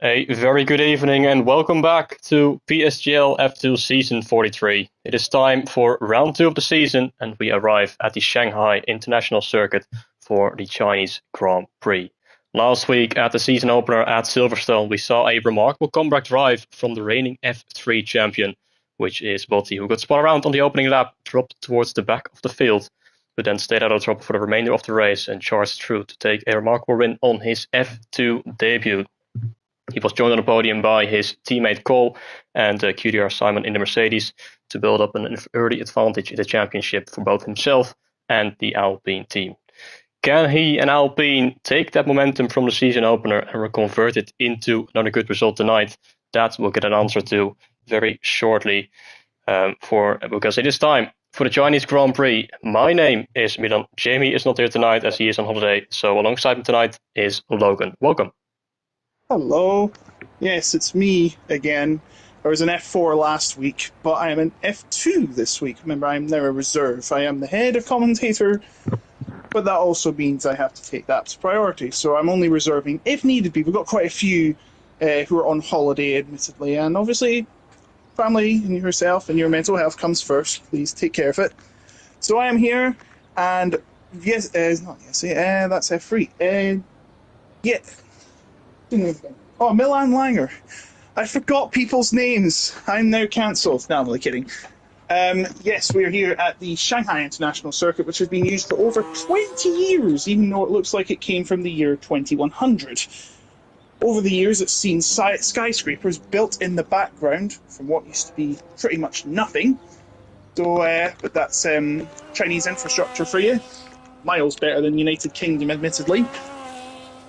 A very good evening and welcome back to PSGL F2 Season 43. It is time for round 2 of the season and we arrive at the Shanghai International Circuit for the Chinese Grand Prix. Last week at the season opener at Silverstone we saw a remarkable comeback drive from the reigning F3 champion, which is Botti, who got spun around on the opening lap, dropped towards the back of the field, but then stayed out of trouble for the remainder of the race and charged through to take a remarkable win on his F2 debut. He was joined on the podium by his teammate Cole and QDR Simon in the Mercedes to build up an early advantage in the championship for both himself and the Alpine team. Can he and Alpine take that momentum from the season opener and convert it into another good result tonight? That we'll get an answer to very shortly because it is time for the Chinese Grand Prix. My name is Milan. Jamie is not here tonight as he is on holiday, so alongside me tonight is Logan. Welcome. Hello. Yes, it's me again. I was an F4 last week, but I am an F2 this week. Remember, I'm now a reserve. I am the head of commentator, but that also means I have to take that as priority. So I'm only reserving if needed be. We've got quite a few who are on holiday, admittedly, and obviously family and yourself and your mental health comes first. Please take care of it. So I am here, and yes, not yes, that's F3. Yeah. Oh, Milan Langer. I forgot people's names. I'm now cancelled. No, I'm only kidding. Yes, we're here at the Shanghai International Circuit, which has been used for over 20 years, even though it looks like it came from the year 2100. Over the years, it's seen skyscrapers built in the background from what used to be pretty much nothing. So, but that's Chinese infrastructure for you. Miles better than United Kingdom, admittedly.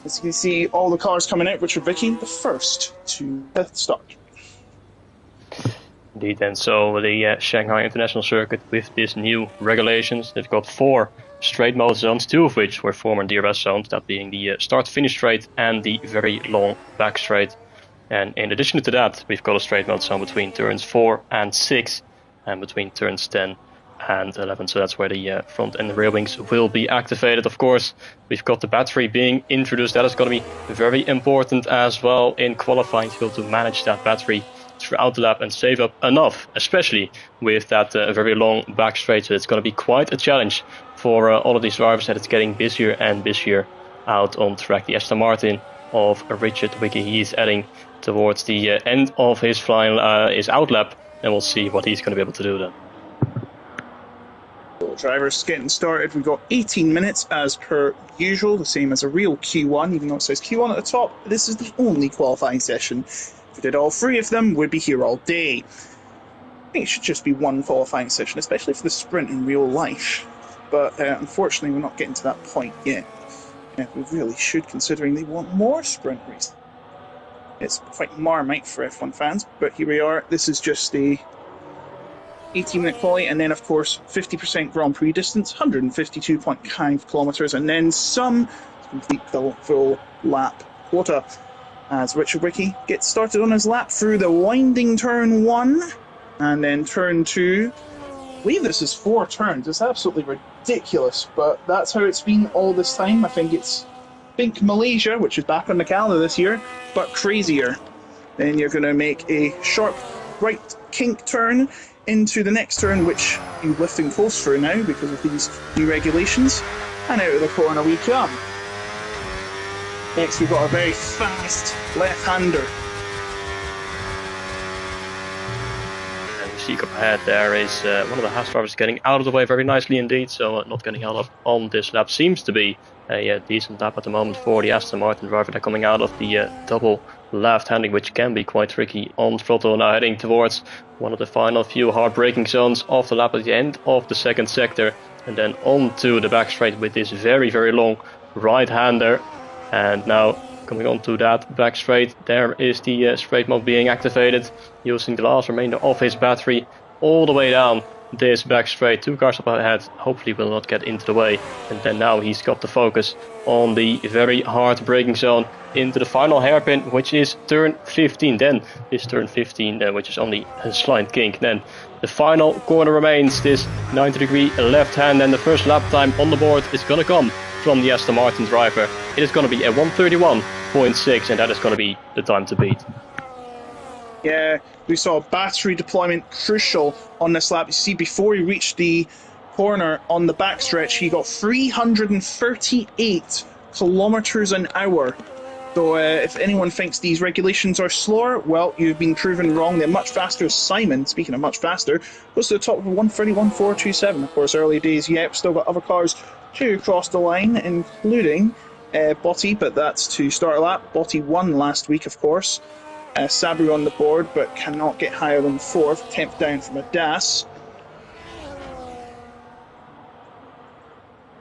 As you can see, all the cars coming out, which are Vicky, the first to start. Indeed, and so the Shanghai International Circuit, with these new regulations, they've got 4 straight mode zones, 2 of which were former DRS zones, that being the start-finish straight and the very long back straight. And in addition to that, we've got a straight mode zone between turns 4 and 6 and between turns 10 and 11, so that's where the front and rear wings will be activated. Of course, we've got the battery being introduced. That is going to be very important as well in qualifying, to be able to manage that battery throughout the lap and save up enough, especially with that very long back straight. So it's going to be quite a challenge for all of these drivers, that it's getting busier and busier out on track. The Aston Martin of Richard Wicke, he is heading towards the end of his his out lap, and we'll see what he's going to be able to do then. Drivers getting started. We've got 18 minutes as per usual, the same as a real Q1, even though it says Q1 at the top. This is the only qualifying session. If we did all 3 of them, we'd be here all day. I think it should just be one qualifying session, especially for the sprint in real life. But unfortunately, we're not getting to that point yet. Yeah, we really should, considering they want more sprint races. It's quite Marmite for F1 fans, but here we are. This is just the 18-minute quali, and then of course 50% Grand Prix distance, 152.5 kilometers, and then some to complete the full lap quota. As Richard Wicke gets started on his lap through the winding turn 1, and then turn 2. I believe this is 4 turns. It's absolutely ridiculous, but that's how it's been all this time. I think it's Malaysia, which is back on the calendar this year, but crazier. Then you're going to make a sharp right kink turn into the next turn, which you lifting close through now because of these new regulations, and out of the corner we come. Next we've got a very fast left-hander. And you see up ahead there is one of the Haas drivers getting out of the way very nicely indeed, so not getting held up on this lap. Seems to be a decent lap at the moment for the Aston Martin driver. They're coming out of the double left-handing, which can be quite tricky on throttle, now heading towards one of the final few hard braking zones of the lap at the end of the second sector, and then on to the back straight with this very, very long right-hander. And now coming on to that back straight, there is the straight mode being activated, using the last remainder of his battery all the way down this back straight. 2 cars up ahead, hopefully will not get into the way, and then now he's got the focus on the very hard braking zone into the final hairpin, which is turn 15. Then this turn 15, which is only a slight kink. Then the final corner remains, this 90-degree left hand, and the first lap time on the board is going to come from the Aston Martin driver. It is going to be a 1:31 31.6, and that is going to be the time to beat. Yeah, we saw battery deployment crucial on this lap. You see, before he reached the corner on the backstretch, he got 338 kilometers an hour. So if anyone thinks these regulations are slower, well, you've been proven wrong. They're much faster. Simon, speaking of much faster, goes to the top of 131.427. Of course, early days, yep, still got other cars to cross the line, including Botti, but that's to start a lap. Botti won last week, of course. Sabu on the board, but cannot get higher than 4th, 10th down from a DAS.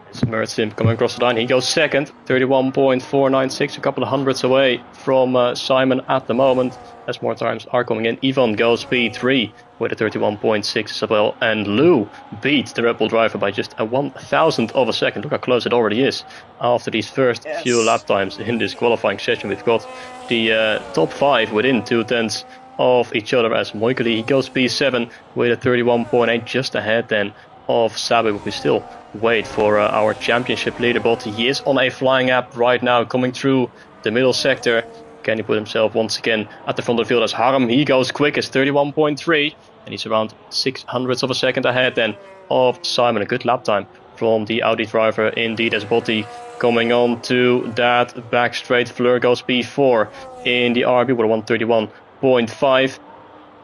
It's Mertzim coming across the line. He goes second, 31.496, a couple of hundreds away from Simon at the moment, as more times are coming in. Ivan goes P3 with a 31.6 as well, and Lou beats the Red Bull driver by just a 1,000th of a second. Look how close it already is after these first few lap times in this qualifying session. We've got the top 5 within 2/10 of each other, as Moikoli, he goes P7 with a 31.8, just ahead then of Sabu, but we still wait for our championship leaderboard. He is on a flying app right now, coming through the middle sector. Can he put himself once again at the front of the field as Harm? He goes quickest, 31.3, and he's around 600ths of a second ahead then of Simon. A good lap time from the Audi driver indeed, as Botti coming on to that back straight. Fleur goes P4 in the RB with a 131.5.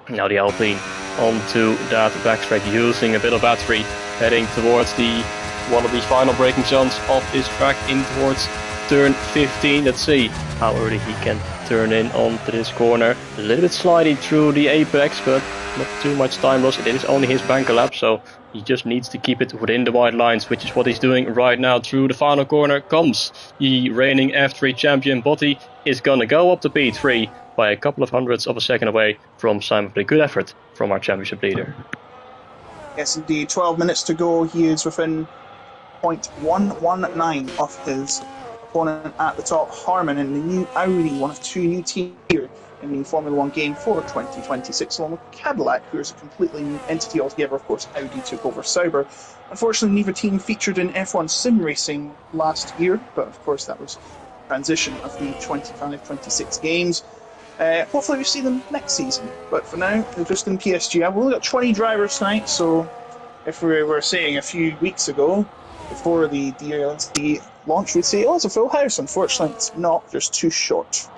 Now the Alpine onto that back straight, using a bit of battery, heading towards one of the final braking zones of this track, in towards turn 15. Let's see how early he can turn in onto this corner. A little bit sliding through the apex, but not too much time loss. It is only his banker lap, so he just needs to keep it within the white lines, which is what he's doing right now. Through the final corner comes the reigning F3 champion. Botti is gonna go up to P3 by a couple of hundredths of a second away from Simon. Pretty good effort from our championship leader. Yes, indeed. 12 minutes to go. He is within 0.119 of his opponent at the top. Harman in the new Audi, one of 2 new teams here in the Formula 1 game for 2026, along with Cadillac, who is a completely new entity altogether. Of course, Audi took over Sauber. Unfortunately, neither team featured in F1 sim racing last year, but of course that was transition of the 25-26 games. Hopefully we see them next season, but for now they're just in PSGL. We've only got 20 drivers tonight, so if we were saying a few weeks ago, before the launch, we'd say, oh, it's a full house. Unfortunately, it's not, just too short.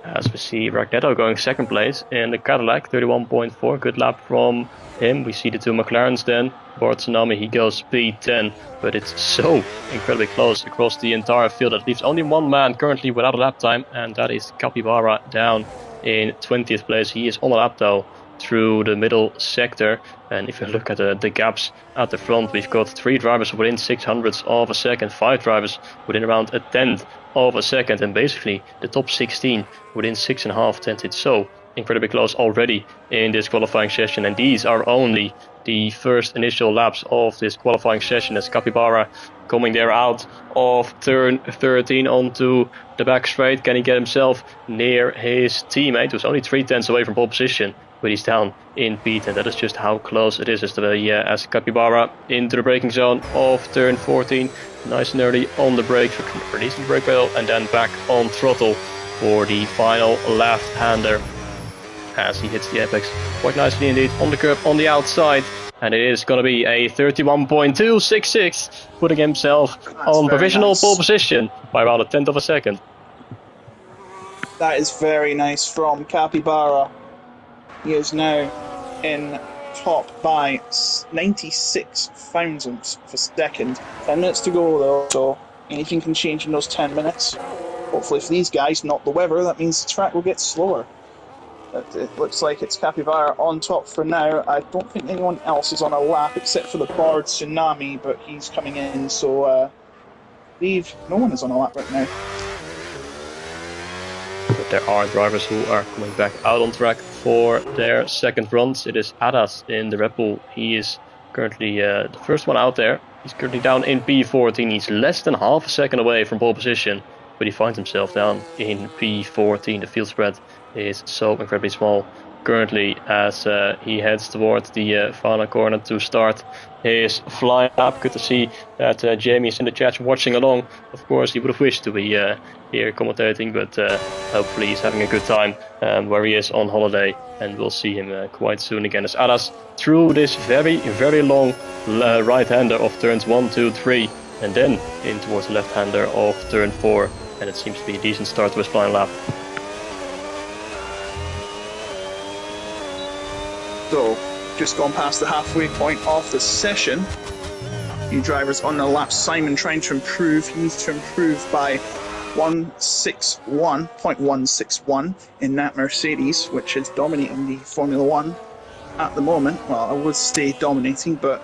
As we see Ragnetto going second place in the Cadillac, 31.4, good lap from him. We see the 2 McLarens then. Bart Tsunami, he goes P10, but it's so incredibly close across the entire field. That leaves only one man currently without a lap time, and that is Capybara down in 20th place. He is on a lap though through the middle sector, and if you look at the gaps at the front, we've got 3 drivers within 600ths of a second, 5 drivers within around a 10th of a second, and basically the top 16 within 6.5 tenths. It's so incredibly close already in this qualifying session, and these are only the first initial laps of this qualifying session, as Capybara coming there out of turn 13 onto the back straight. Can he get himself near his teammate, who's only 3/10 away from pole position, but he's down in P10. That is just how close it is as Capybara into the braking zone of turn 14. Nice and early on the brakes, releasing the brake pedal, and then back on throttle for the final left-hander, as he hits the apex quite nicely indeed on the curb on the outside. And it is going to be a 31.266, putting himself on provisional pole position by around a 10th of a second. That is very nice from Capybara. He is now in top by 96 thousandths of a second. 10 minutes to go though, so anything can change in those 10 minutes. Hopefully for these guys, not the weather, that means the track will get slower. But it looks like it's Capybara on top for now. I don't think anyone else is on a lap except for the Bard Tsunami, but he's coming in, so I believe no one is on a lap right now. But there are drivers who are coming back out on track for their second runs. It is Adas in the Red Bull. He is currently the first one out there. He's currently down in P14. He's less than half a second away from pole position, but he finds himself down in P14. The field spread is so incredibly small currently as he heads towards the final corner to start his flying lap. Good to see that Jamie is in the chat watching along. Of course, he would have wished to be here commentating, but hopefully he's having a good time where he is on holiday, and we'll see him quite soon again as Aras through this very, very long right-hander of turns 1, 2, 3, and then in towards the left-hander of turn 4, and it seems to be a decent start to his flying lap. So, just gone past the halfway point of the session. New drivers on the lap. Simon trying to improve. He needs to improve by 161.161 in that Mercedes, which is dominating the Formula 1 at the moment. Well, I would stay dominating, but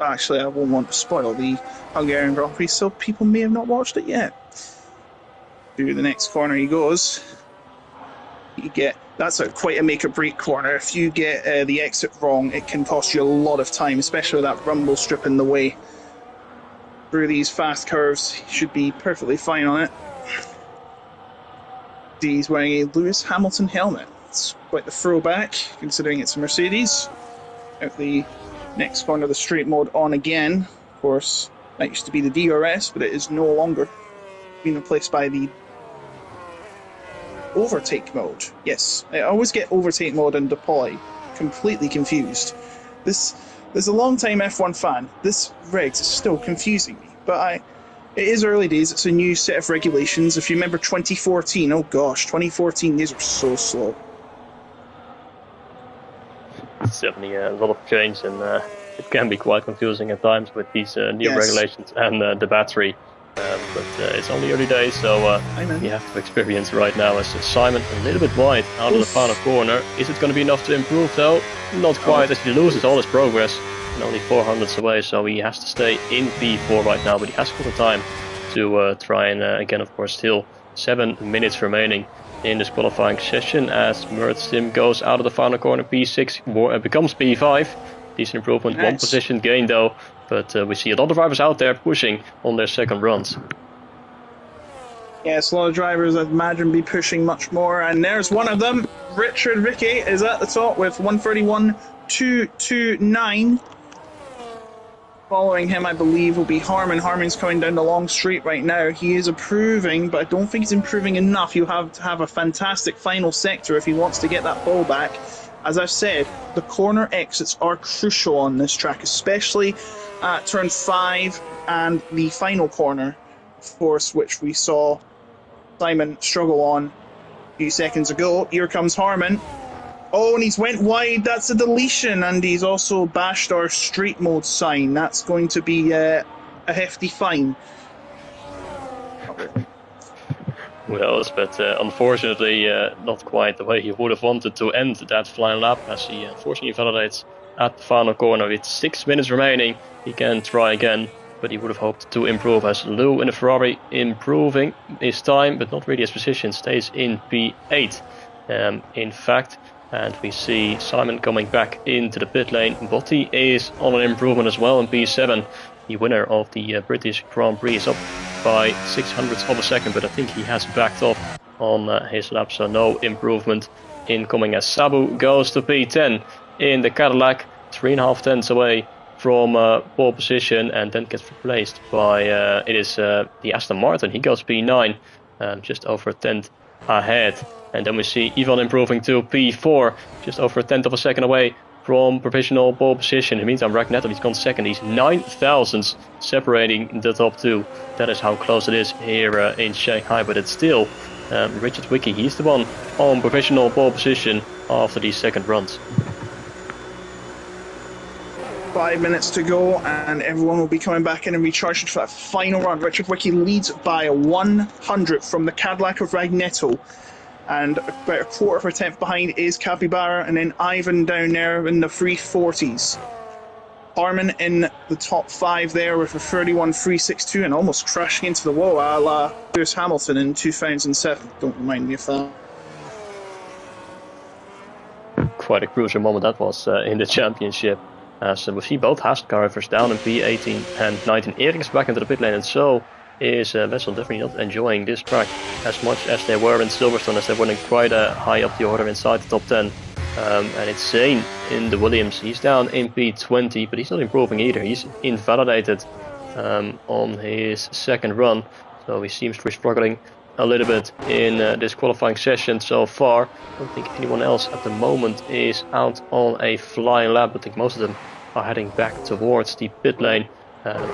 actually I won't want to spoil the Hungarian Grand Prix, so people may have not watched it yet. To the next corner he goes. That's quite a make or break corner. If you get the exit wrong, it can cost you a lot of time, especially with that rumble strip in the way. Through these fast curves, he should be perfectly fine on it. He's wearing a Lewis Hamilton helmet. It's quite the throwback, considering it's a Mercedes. Out the next corner, the straight mode on again. Of course, that used to be the DRS, but it is no longer being replaced by the overtake mode. Yes, I always get overtake mode and deploy completely confused. This as a long-time F1 fan, this regs is still confusing me. But it is early days. It's a new set of regulations. If you remember 2014, oh gosh, 2014, these were so slow. It's definitely a lot of change, and it can be quite confusing at times with these new regulations and the battery. But it's only early days, so we have to experience right now. As Simon a little bit wide out of the final corner. Is it going to be enough to improve though? Not quite, as he loses all his progress and only 400s away, so he has to stay in P4 right now, but he has got the time to try and again, of course, still 7 minutes remaining in this qualifying session as Sim goes out of the final corner. P6 becomes P5. Decent improvement, nice. 1 position gain though, but we see a lot of drivers out there pushing on their second runs. Yes, a lot of drivers I'd imagine be pushing much more, and there's one of them. Richard Ricky is at the top with 131.229. Following him, I believe, will be Harman. Harman's coming down the long straight right now. He is improving, but I don't think he's improving enough. He'll have to have a fantastic final sector if he wants to get that ball back. As I've said, the corner exits are crucial on this track, especially at turn 5 and the final corner, of course, which we saw Simon struggle on a few seconds ago. Here comes Harman. Oh, and he's went wide. That's a deletion, and he's also bashed our street mode sign. That's going to be a hefty fine. Well, but unfortunately not quite the way he would have wanted to end that flying lap, as he unfortunately validates at the final corner. With 6 minutes remaining, he can try again, but he would have hoped to improve, as Lou in the Ferrari improving his time, but not really his position, stays in P8 in fact. And we see Simon coming back into the pit lane. Botti is on an improvement as well in P7. The winner of the British Grand Prix is up by 600ths of a second, but I think he has backed off on his lap, so no improvement incoming as Sabu goes to P10 in the Cadillac, 3.5 tenths away from pole position, and then gets replaced by the Aston Martin. He goes P9, just over a tenth ahead. And then we see Ivan improving to P4, just over a tenth of a second away from provisional pole position. In the meantime, Ragnetov, he's gone second. He's 9 thousandths separating the top two. That is how close it is here in Shanghai, but it's still Richard Wicke. He's the one on provisional pole position after these second runs. 5 minutes to go, and everyone will be coming back in and recharging for that final run. Richard Wicke leads by 100 from the Cadillac of Ragnetto. And about a quarter of a tenth behind is Capybara, and then Ivan down there in the 340s. Harman in the top 5 there with a 31.362 and almost crashing into the wall a la Lewis Hamilton in 2007. Don't remind me of that. Quite a crucial moment that was in the championship. As we see both Haas drivers down in P18 and 19. Erik's back into the pit lane, and so is Wessel definitely not enjoying this track as much as they were in Silverstone, as they were quite high up the order inside the top 10. And it's Zane in the Williams. He's down in P20, but he's not improving either. He's invalidated on his second run, so he seems to be struggling a little bit in this qualifying session so far. I don't think anyone else at the moment is out on a flying lap. I think most of them are heading back towards the pit lane.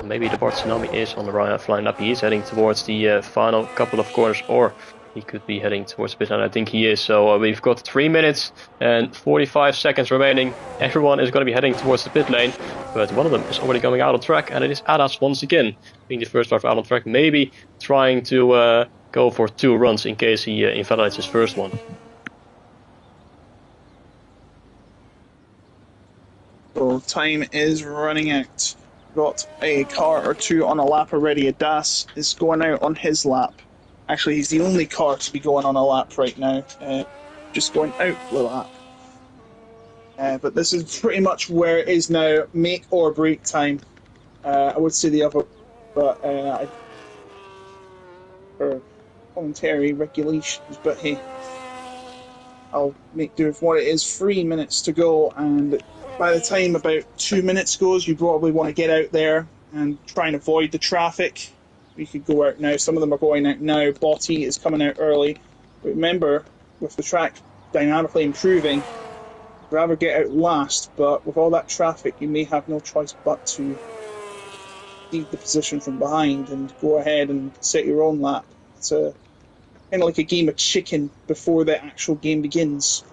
Maybe the Bart Tsunami is on the flying lap. He is heading towards the final couple of corners, or he could be heading towards the pit lane. I think he is. So we've got 3 minutes and 45 seconds remaining. Everyone is going to be heading towards the pit lane, but one of them is already going out on track, and it is Adas once again, being the first driver out on track, maybe trying to go for 2 runs in case he invalidates his first one. So time is running out. Got a car or 2 on a lap already. Adas is going out on his lap. Actually, he's the only car to be going on a lap right now. Just going out the lap. But this is pretty much where it is now. Make or break time. I would say the other, but for commentary regulations. But hey, I'll make do with what it is. 3 minutes to go, and by the time about 2 minutes goes, you probably want to get out there and try and avoid the traffic. We could go out now. Some of them are going out now. Botti is coming out early. But remember, with the track dynamically improving, you'd rather get out last, but with all that traffic, you may have no choice but to leave the position from behind and go ahead and set your own lap. It's kind of like a game of chicken before the actual game begins.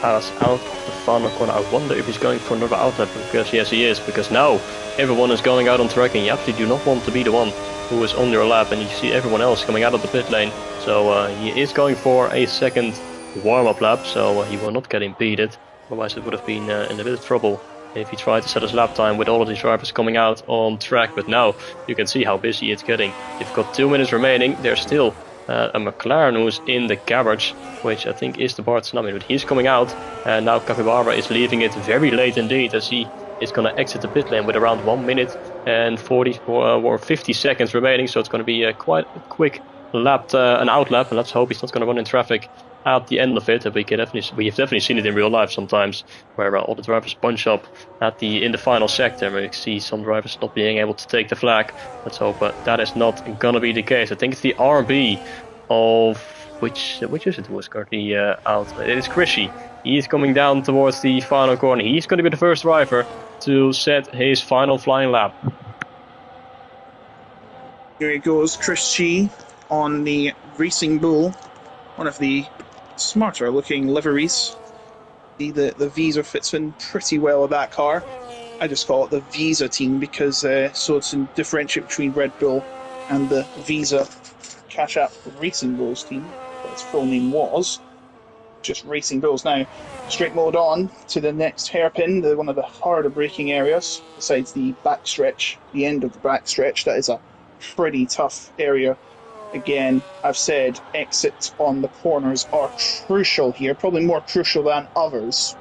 Adas out the final corner. I wonder if he's going for another outlet, because yes, he is, because now everyone is going out on track, and you absolutely do not want to be the one who is on your lap, and you see everyone else coming out of the pit lane. So he is going for a second warm-up lap, so he will not get impeded. Otherwise it would have been in a bit of trouble if he tried to set his lap time with all of these drivers coming out on track. But now you can see how busy it's getting. You've got 2 minutes remaining. There's still a McLaren who's in the garage, which I think is the Bart Tsunami, but he's coming out, and now Capybara is leaving it very late indeed, as he is going to exit the pit lane with around 1 minute and 40 or 50 seconds remaining. So it's going to be quite a quick lap, an out lap, and let's hope he's not going to run in traffic at the end of it. We have definitely seen it in real life sometimes, where all the drivers bunch up in the final sector. We see some drivers not being able to take the flag. Let's hope that is not going to be the case. I think it's the RB of which is it who is currently out. It is Krishy. He is coming down towards the final corner. He's going to be the first driver to set his final flying lap. Here he goes, Krishy on the Racing Bull, one of the smarter looking liveries. The Visa fits in pretty well with that car. I just call it the Visa team because so it's a differentiate between Red Bull and the Visa Cash App Racing Bulls team. What its full name was. Just Racing Bulls. Now, straight mode on to the next hairpin, one of the harder braking areas, besides the backstretch, the end of the backstretch. That is a pretty tough area. Again, I've said exits on the corners are crucial here, probably more crucial than others.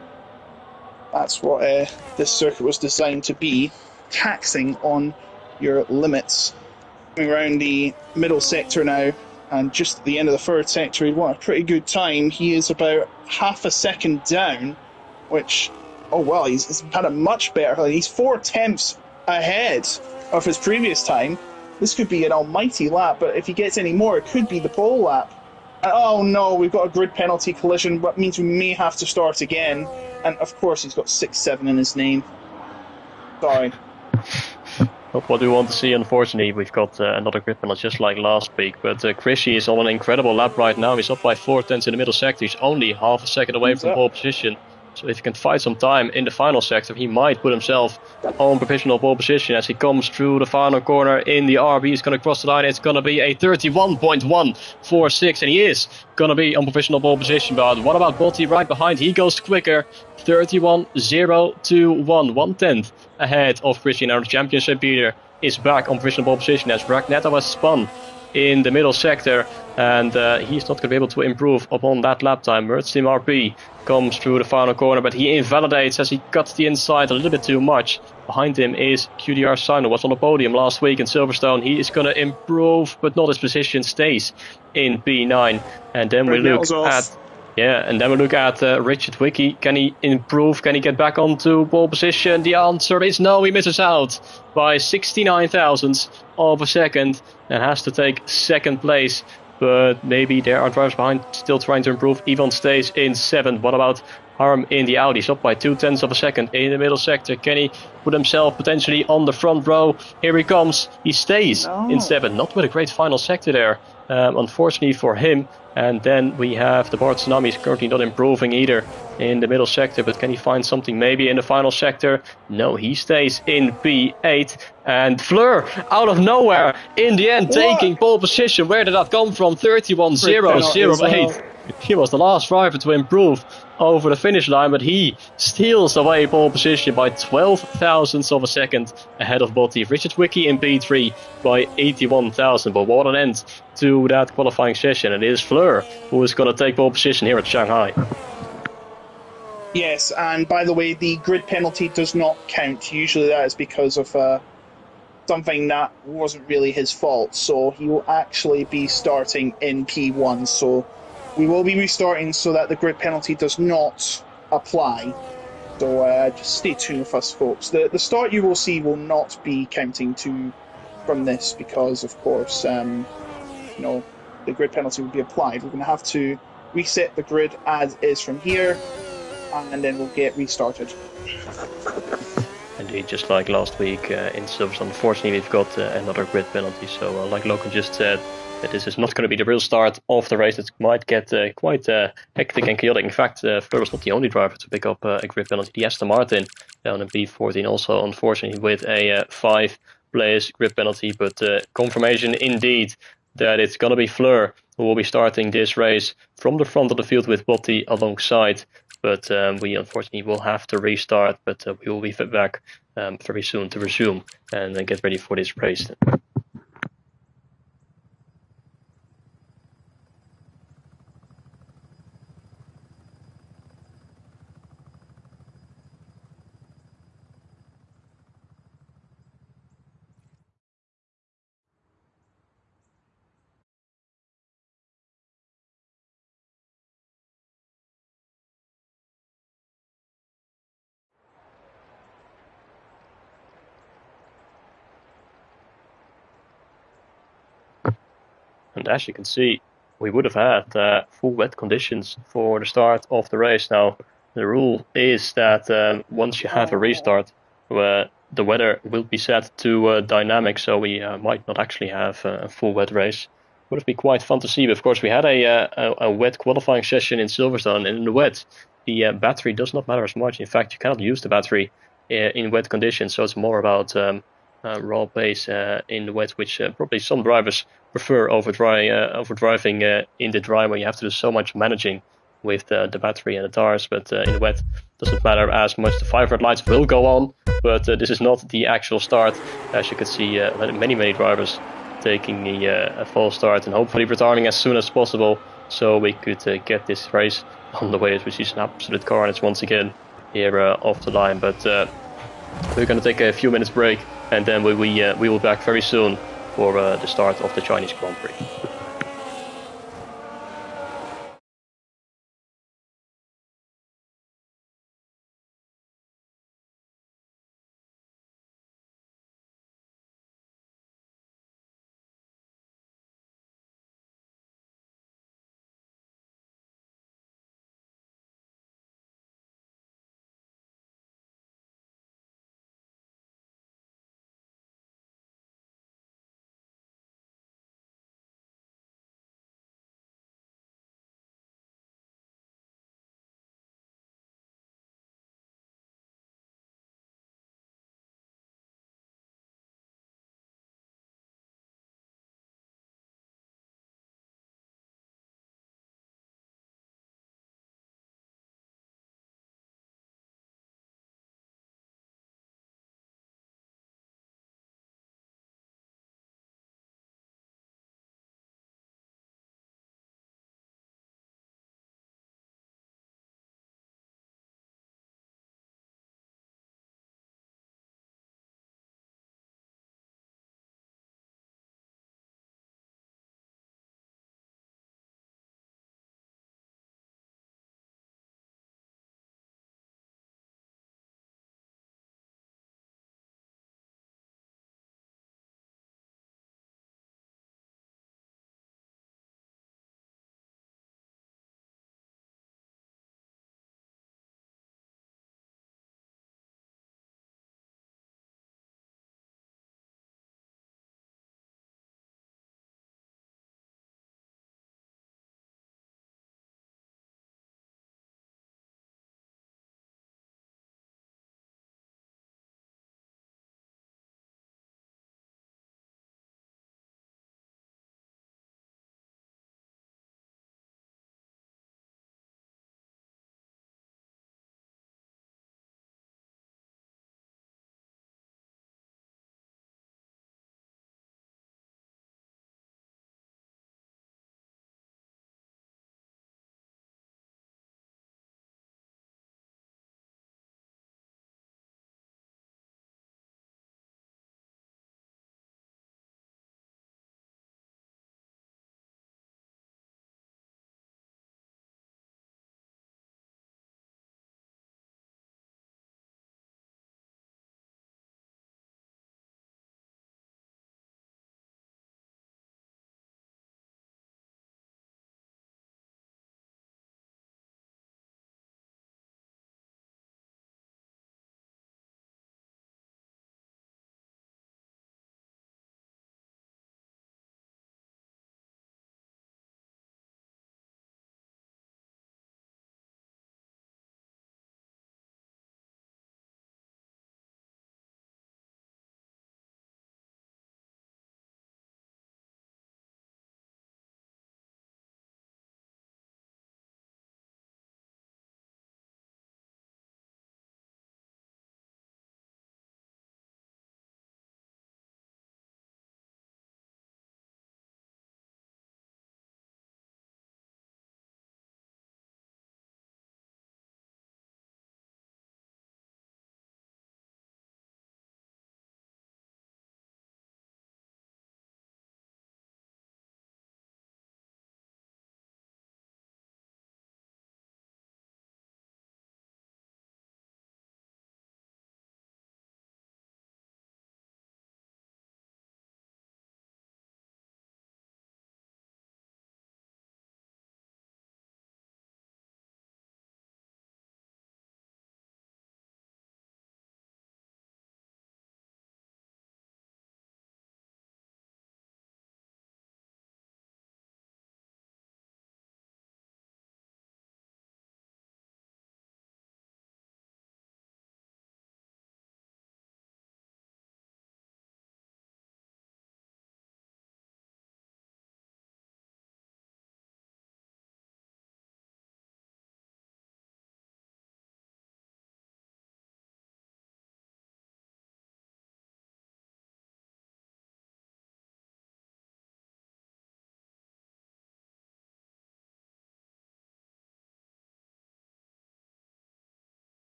That's what this circuit was designed to be, taxing on your limits. Coming around the middle sector now, and just at the end of the third sector, he won a pretty good time. He is about half a second down, which, oh well, he's had a much better. He's 4/10 ahead of his previous time. This could be an almighty lap, but if he gets any more, it could be the pole lap. And, oh no, we've got a grid penalty collision, but means we may have to start again. And of course, he's got 6-7 in his name. Sorry. Not what we want to see, unfortunately. We've got another grid penalty just like last week, but Krishy is on an incredible lap right now. He's up by 4/10 in the middle sector. He's only half a second away from pole position. So if he can fight some time in the final sector, he might put himself on provisional pole position as he comes through the final corner in the RB. He's going to cross the line. It's going to be a 31.146, and he is going to be on provisional pole position. But what about Botti right behind? He goes quicker. 31.021, 1/10 ahead of Krishy. Now the championship leader is back on provisional pole position as Ragnetta was spun in the middle sector, and he's not going to be able to improve upon that lap time. Mertz Team RP comes through the final corner, but he invalidates as he cuts the inside a little bit too much. Behind him is QDR Sign, who was on the podium last week in Silverstone. He is going to improve, but not his position, stays in P9. And then we look at... Yeah, and then we look at Richard Wiki. Can he improve? Can he get back onto pole position? The answer is no. He misses out by 69 thousandths of a second and has to take second place. But maybe there are drivers behind still trying to improve. Ivan stays in 7th. What about Harm in the Audi? Up by 0.2 of a second in the middle sector. Can he put himself potentially on the front row? Here he comes. He stays in 7th. Not with a great final sector there, unfortunately for him. And then we have the Bart Tsunami is currently not improving either in the middle sector, but can he find something maybe in the final sector? No, he stays in P8. And Fleur, out of nowhere, in the end, taking pole position. Where did that come from? 31.008. He was the last driver to improve over the finish line, but he steals away pole position by 12 thousandths of a second ahead of Botti. Richard Wiki in P3 by 81,000. But what an end to that qualifying session. And it is Fleur who is going to take pole position here at Shanghai. Yes, and by the way, the grid penalty does not count. Usually that is because of something that wasn't really his fault. So he will actually be starting in P1. So we will be restarting so that the grid penalty does not apply. So just stay tuned with us, folks. The start you will see will not be counting from this because, of course, the grid penalty will be applied. We're going to have to reset the grid as is from here, and then we'll get restarted. Indeed, just like last week in Silverstone, unfortunately we've got another grid penalty. So like Logan just said, that this is not going to be the real start of the race. It might get quite hectic and chaotic. In fact, Fleur was not the only driver to pick up a grid penalty. The Aston Martin down in P14 also, unfortunately, with a 5-place grid penalty. But confirmation indeed that it's going to be Fleur who will be starting this race from the front of the field with Botti alongside. But we unfortunately will have to restart, but we will be back very soon to resume and get ready for this race. And as you can see, we would have had full wet conditions for the start of the race. Now, the rule is that once you have a restart, the weather will be set to dynamic, so we might not actually have a full wet race. Would have been quite fun to see, but of course we had a wet qualifying session in Silverstone, and in the wet, the battery does not matter as much. In fact, you cannot use the battery in wet conditions, so it's more about raw pace in the wet, which probably some drivers prefer over driving in the dry, where you have to do so much managing with the battery and the tires. But in the wet, doesn't matter as much. The 5 red lights will go on, but this is not the actual start. As you can see, many drivers taking a false start and hopefully returning as soon as possible, so we could get this race on the way, as we see some absolute carnage once again here off the line. But we're going to take a few minutes break, and then we will be back very soon for the start of the Chinese Grand Prix.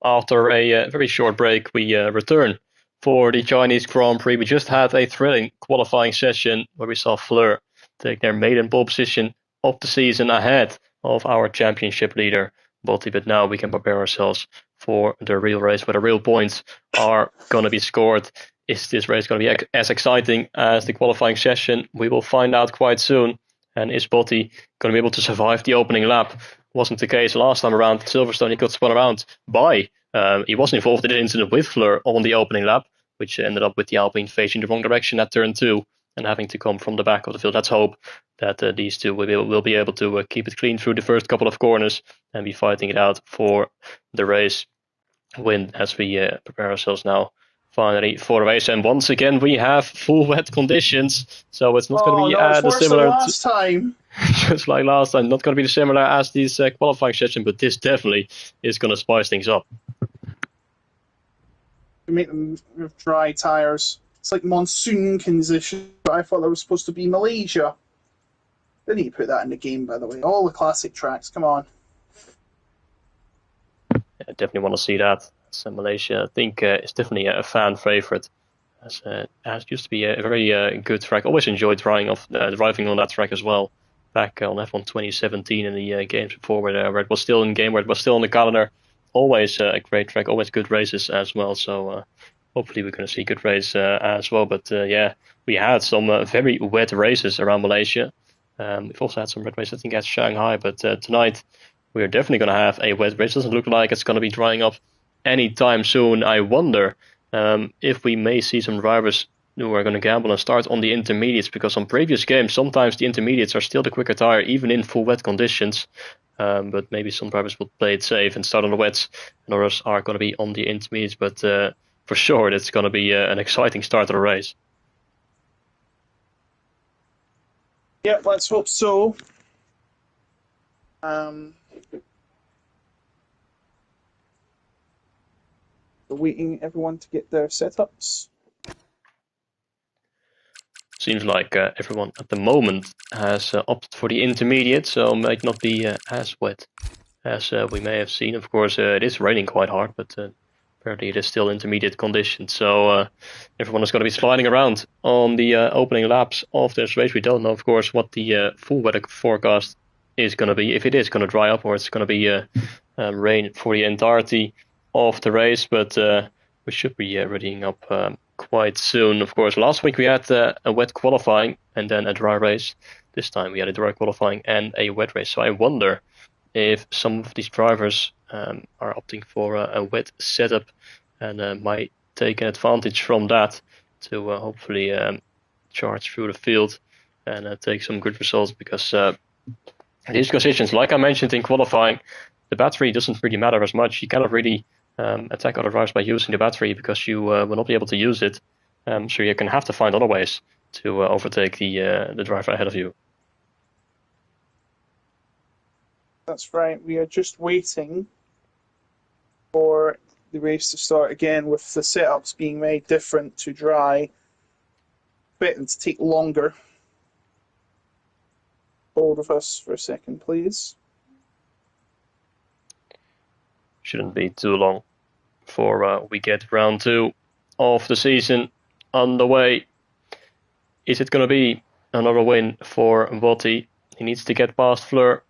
after a very short break, we return for the Chinese Grand Prix. We just had a thrilling qualifying session where we saw Fleur take their maiden pole position of the season ahead of our championship leader, Botti. But now we can prepare ourselves for the real race, where the real points are going to be scored. Is this race going to be as exciting as the qualifying session? We will find out quite soon. And is Botti going to be able to survive the opening lap? Wasn't the case last time around at Silverstone. He got spun around by. He wasn't involved in an incident with Fleur on the opening lap, which ended up with the Alpine facing the wrong direction at turn 2 and having to come from the back of the field. Let's hope that these two will be able to keep it clean through the first couple of corners and be fighting it out for the race win as we prepare ourselves now finally for the race. And once again, we have full wet conditions, so it's not going to be the similar last time. Just like last time, not going to be similar as this qualifying session, but this definitely is going to spice things up. We make them with dry tyres. It's like monsoon conditions, but I thought that was supposed to be Malaysia. They need to put that in the game, by the way. All the classic tracks, come on. I definitely want to see that. So Malaysia, I think, is definitely a fan favourite. As it used to be a very good track. Always enjoyed driving on that track as well. Back on F1 2017 in the games before, where it was still in game, where it was still on the calendar. Always a great track, always good races as well. So hopefully we're going to see good races as well. But yeah, we had some very wet races around Malaysia. We've also had some wet races, I think, at Shanghai. But tonight we're definitely going to have a wet race. Doesn't look like it's going to be drying up anytime soon. I wonder if we may see some drivers who are going to gamble and start on the intermediates, because on previous games sometimes the intermediates are still the quicker tire even in full wet conditions, but maybe some drivers will play it safe and start on the wets and others are going to be on the intermediates. But for sure it's going to be an exciting start to the race. Yeah, let's hope so. Waiting everyone to get their setups. Seems like everyone at the moment has opted for the intermediate, so might not be as wet as we may have seen. Of course, it is raining quite hard, but apparently it is still intermediate conditions. So everyone is going to be sliding around on the opening laps of this race. We don't know, of course, what the full weather forecast is going to be, if it is going to dry up or it's going to be rain for the entirety of the race, but we should be readying up quite soon. Of course, last week we had a wet qualifying and then a dry race. This time we had a dry qualifying and a wet race. So I wonder if some of these drivers are opting for a wet setup and might take an advantage from that to hopefully charge through the field and take some good results, because these conditions, like I mentioned in qualifying, the battery doesn't really matter as much. You cannot really attack other drivers by using the battery because you will not be able to use it. So you're going to have to find other ways to overtake the driver ahead of you. That's right. We are just waiting for the race to start again, with the setups being made different to dry. Expecting to take longer. Hold of us for a second, please. Shouldn't be too long before we get round 2 of the season underway. Is it going to be another win for Botti? He needs to get past Fleur.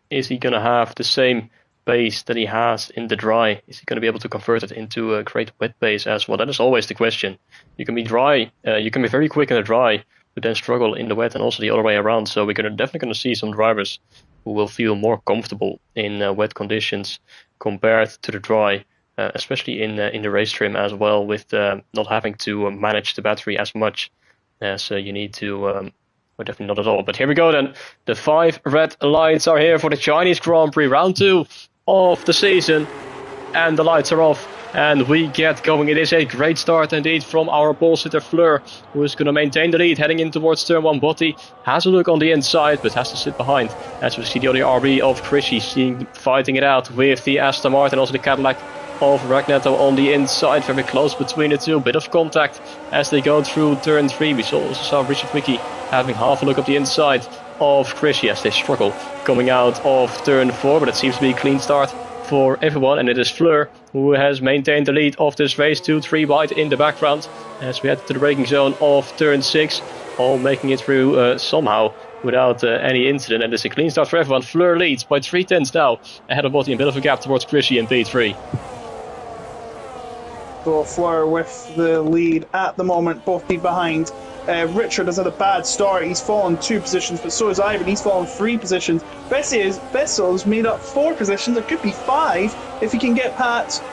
Is he going to have the same pace that he has in the dry? Is he going to be able to convert it into a great wet pace as well? That is always the question. You can be dry, you can be very quick in the dry, but then struggle in the wet, and also the other way around. So we're definitely going to see some drivers who will feel more comfortable in wet conditions compared to the dry, especially in the race trim as well, with not having to manage the battery as much as you need to. Or definitely not at all. But here we go then. The 5 red lights are here for the Chinese Grand Prix, round 2 of the season. And the lights are off. And we get going. It is a great start indeed from our pole sitter Fleur, who is going to maintain the lead heading in towards turn 1. Botti has a look on the inside, but has to sit behind. As we see the other RB of Krishy fighting it out with the Aston Martin, also the Cadillac of Ragnetto on the inside, very close between the two. Bit of contact as they go through turn 3. We also saw Richard Wicke having half a look up the inside of Krishy as they struggle coming out of turn 4, but it seems to be a clean start for everyone, and it is Fleur who has maintained the lead of this race, 2-3 wide in the background as we head to the braking zone of turn 6, all making it through somehow without any incident, and it's a clean start for everyone. Fleur leads by 3/10 now, ahead of Botti, a bit of a gap towards Chrissy in P3. So Fleur with the lead at the moment, Botti behind. Richard has had a bad start. He's fallen 2 positions, but so has Ivan. He's fallen 3 positions. Vessel's made up 4 positions. It could be 5 if he can get past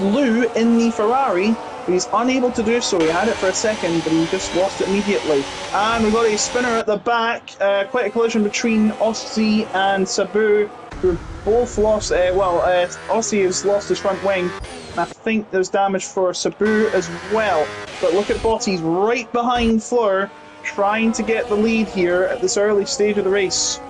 Lou in the Ferrari. But he's unable to do so. He had it for a second, but he just lost it immediately. And we've got a spinner at the back. Quite a collision between Ossie and Sabu, who both lost. Ossie has lost his front wing. And I think there's damage for Sabu as well. But look at Botti's right behind Fleur, trying to get the lead here at this early stage of the race.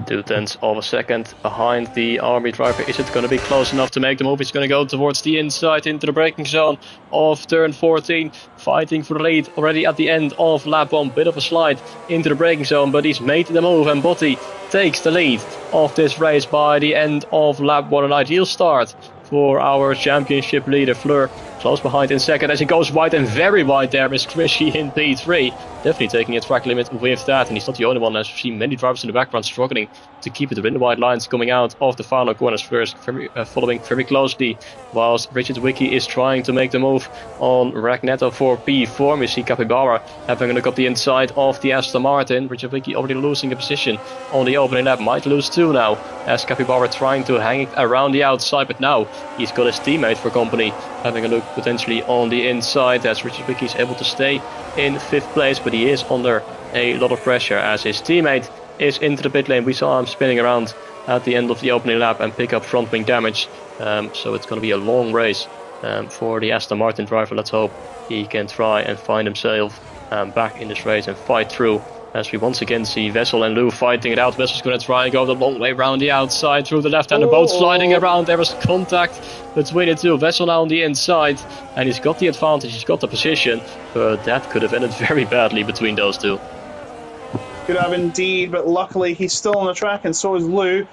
2/10 of a second behind the Army driver. Is it going to be close enough to make the move? He's going to go towards the inside into the braking zone of turn 14, fighting for the lead already at the end of lap 1. Bit of a slide into the braking zone, but he's made the move, and Botti takes the lead of this race by the end of lap 1. An ideal start for our championship leader Fleur. Close behind in second as he goes wide, and very wide there is Krishy in P3. Definitely taking a track limit with that, and he's not the only one, as we've seen many drivers in the background struggling to keep it within the wide lines coming out of the final corners. First following very closely, whilst Richard Wickie is trying to make the move on Ragnetto for P4. We see Capybara having a look up the inside of the Aston Martin. Richard Wickie already losing a position on the opening lap, might lose 2 now, as Capybara trying to hang it around the outside, but now he's got his teammate for company having a look potentially on the inside, as Richard Wickie is able to stay in 5th place, but he is under a lot of pressure as his teammate is into the pit lane. We saw him spinning around at the end of the opening lap and pick up front wing damage, so it's going to be a long race for the Aston Martin driver. Let's hope he can try and find himself back in this race and fight through, as we once again see Vessel and Lou fighting it out. Vessel's going to try and go the long way around the outside through the left, and the boat sliding around. There was contact between the two. Vessel now on the inside, and he's got the advantage, he's got the position, but that could have ended very badly between those two. Could have indeed, but luckily he's still on the track, and so is Lou.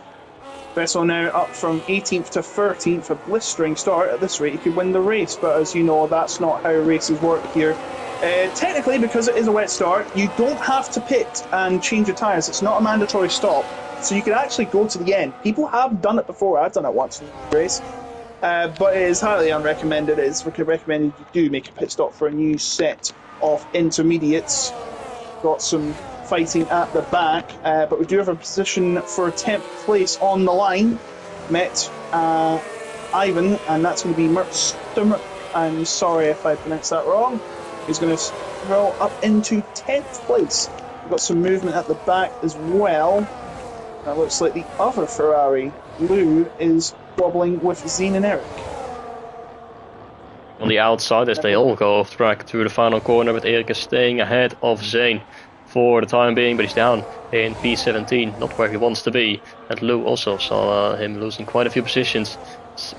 Vessel now up from 18th to 13th, a blistering start. At this rate he could win the race, but as you know, that's not how races work here. Technically, because it is a wet start, you don't have to pit and change your tyres. It's not a mandatory stop, so you can actually go to the end. People have done it before. I've done it once in the race, but it is highly unrecommended. It is recommended you do make a pit stop for a new set of intermediates. Got some fighting at the back, but we do have a position for 10th place on the line. Met Ivan, and that's going to be Mertz. I'm sorry if I pronounced that wrong. He's going to roll up into 10th place. We've got some movement at the back as well. That looks like the other Ferrari, Lou, is wobbling with Zane and Eric. On the outside, as they all go off track through the final corner, with Eric is staying ahead of Zane for the time being, but he's down in P17, not where he wants to be. And Lou also saw him losing quite a few positions,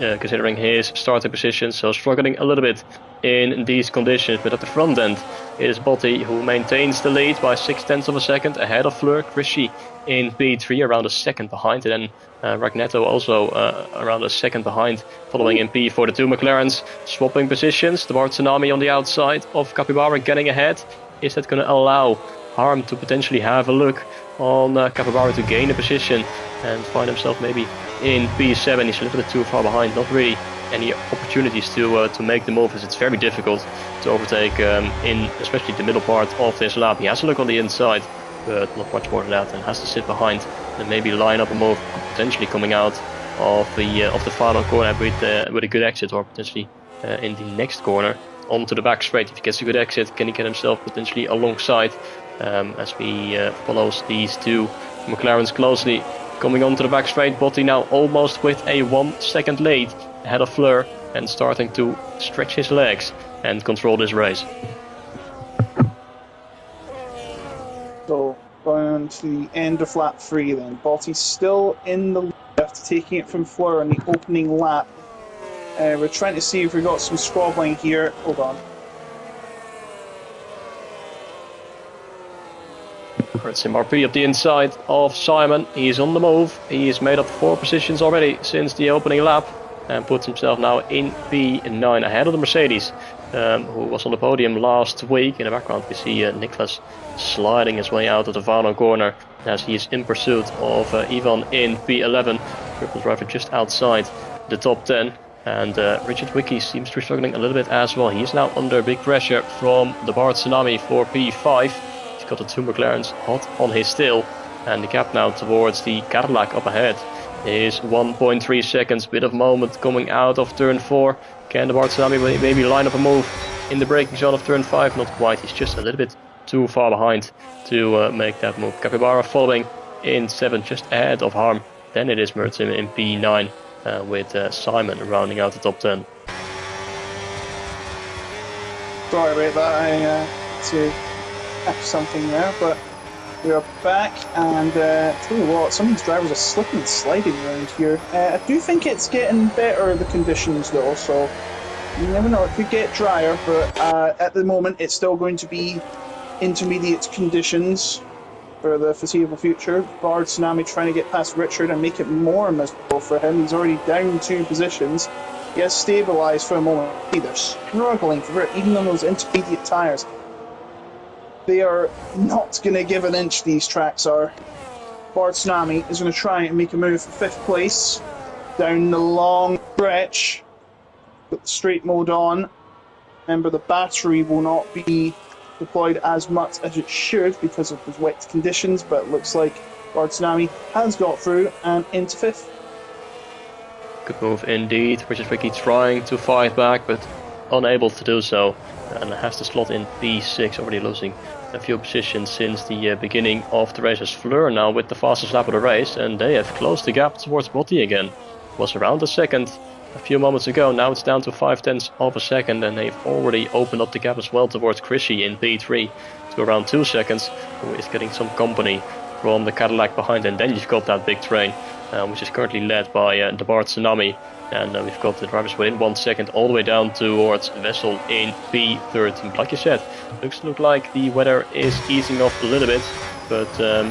considering his starting position, so struggling a little bit in these conditions. But at the front end, it is Botti who maintains the lead by 0.6 of a second ahead of Fleur. Krishy in P3, around a second behind, and then Ragnetto also around a second behind, following in P4. The two McLarens swapping positions. The Tsunami on the outside of Capybara getting ahead. Is that going to allow Harm to potentially have a look on Capybara to gain a position and find himself maybe in P7? He's a little bit too far behind. Not really any opportunities to make the move, as it's very difficult to overtake in especially the middle part of this lap. He has a look on the inside, but not much more than that, and has to sit behind and maybe line up a move, potentially coming out of the final corner with a good exit, or potentially in the next corner onto the back straight. If he gets a good exit, can he get himself potentially alongside, as we follows these two McLarens closely coming onto the back straight. Botti now almost with a 1 second lead ahead of Fleur, and starting to stretch his legs and control this race. So going on to the end of lap 3 then. Botti's still in the lead after taking it from Fleur on the opening lap. We're trying to see if we got some squabbling here. Hold on. Mertzim RP up the inside of Simon. He is on the move. He has made up 4 positions already since the opening lap and puts himself now in P9 ahead of the Mercedes, who was on the podium last week. In the background we see Nicholas sliding his way out of the final corner as he is in pursuit of Ivan in P11. Purple driver just outside the top 10. And Richard Wicke seems to be struggling a little bit as well. He is now under big pressure from the Bart Tsunami for P5. He's got the 2 McLarens hot on his tail. And the gap now towards the Cadillac up ahead is 1.3 seconds. Bit of moment coming out of turn 4. Can the Bart Tsunami maybe line up a move in the braking zone of turn 5? Not quite. He's just a little bit too far behind to make that move. Capybara following in 7, just ahead of Harm. Then it is Mertzim in P9. With Simon rounding out the top 10. Sorry about that, I had to catch something there, but we are back, and tell you what, some of these drivers are slipping and sliding around here. I do think it's getting better, the conditions though, so you never know, it could get drier, but at the moment it's still going to be intermediate conditions for the foreseeable future. Bard Tsunami trying to get past Richard and make it more miserable for him. He's already down 2 positions. He has stabilised for a moment. They're struggling for it, even on those intermediate tyres. They are not going to give an inch, these tracks are. Bard Tsunami is going to try and make a move for 5th place down the long stretch. Put the straight mode on. Remember, the battery will not be deployed as much as it should because of the wet conditions, but it looks like Bard Tsunami has got through and into 5th. Good move indeed. Richard Wicke trying to fight back but unable to do so, and has to slot in P6, already losing a few positions since the beginning of the race. As Fleur now with the fastest lap of the race, and they have closed the gap towards Botti again. It was around a second a few moments ago. Now it's down to 0.5 of a second, and they've already opened up the gap as well towards Chrissy in P3 to around 2 seconds, who is getting some company from the Cadillac behind. And then you've got that big train, which is currently led by the Bart Tsunami, and we've got the drivers within 1 second all the way down towards Vessel in P13. Like you said, look like the weather is easing off a little bit, but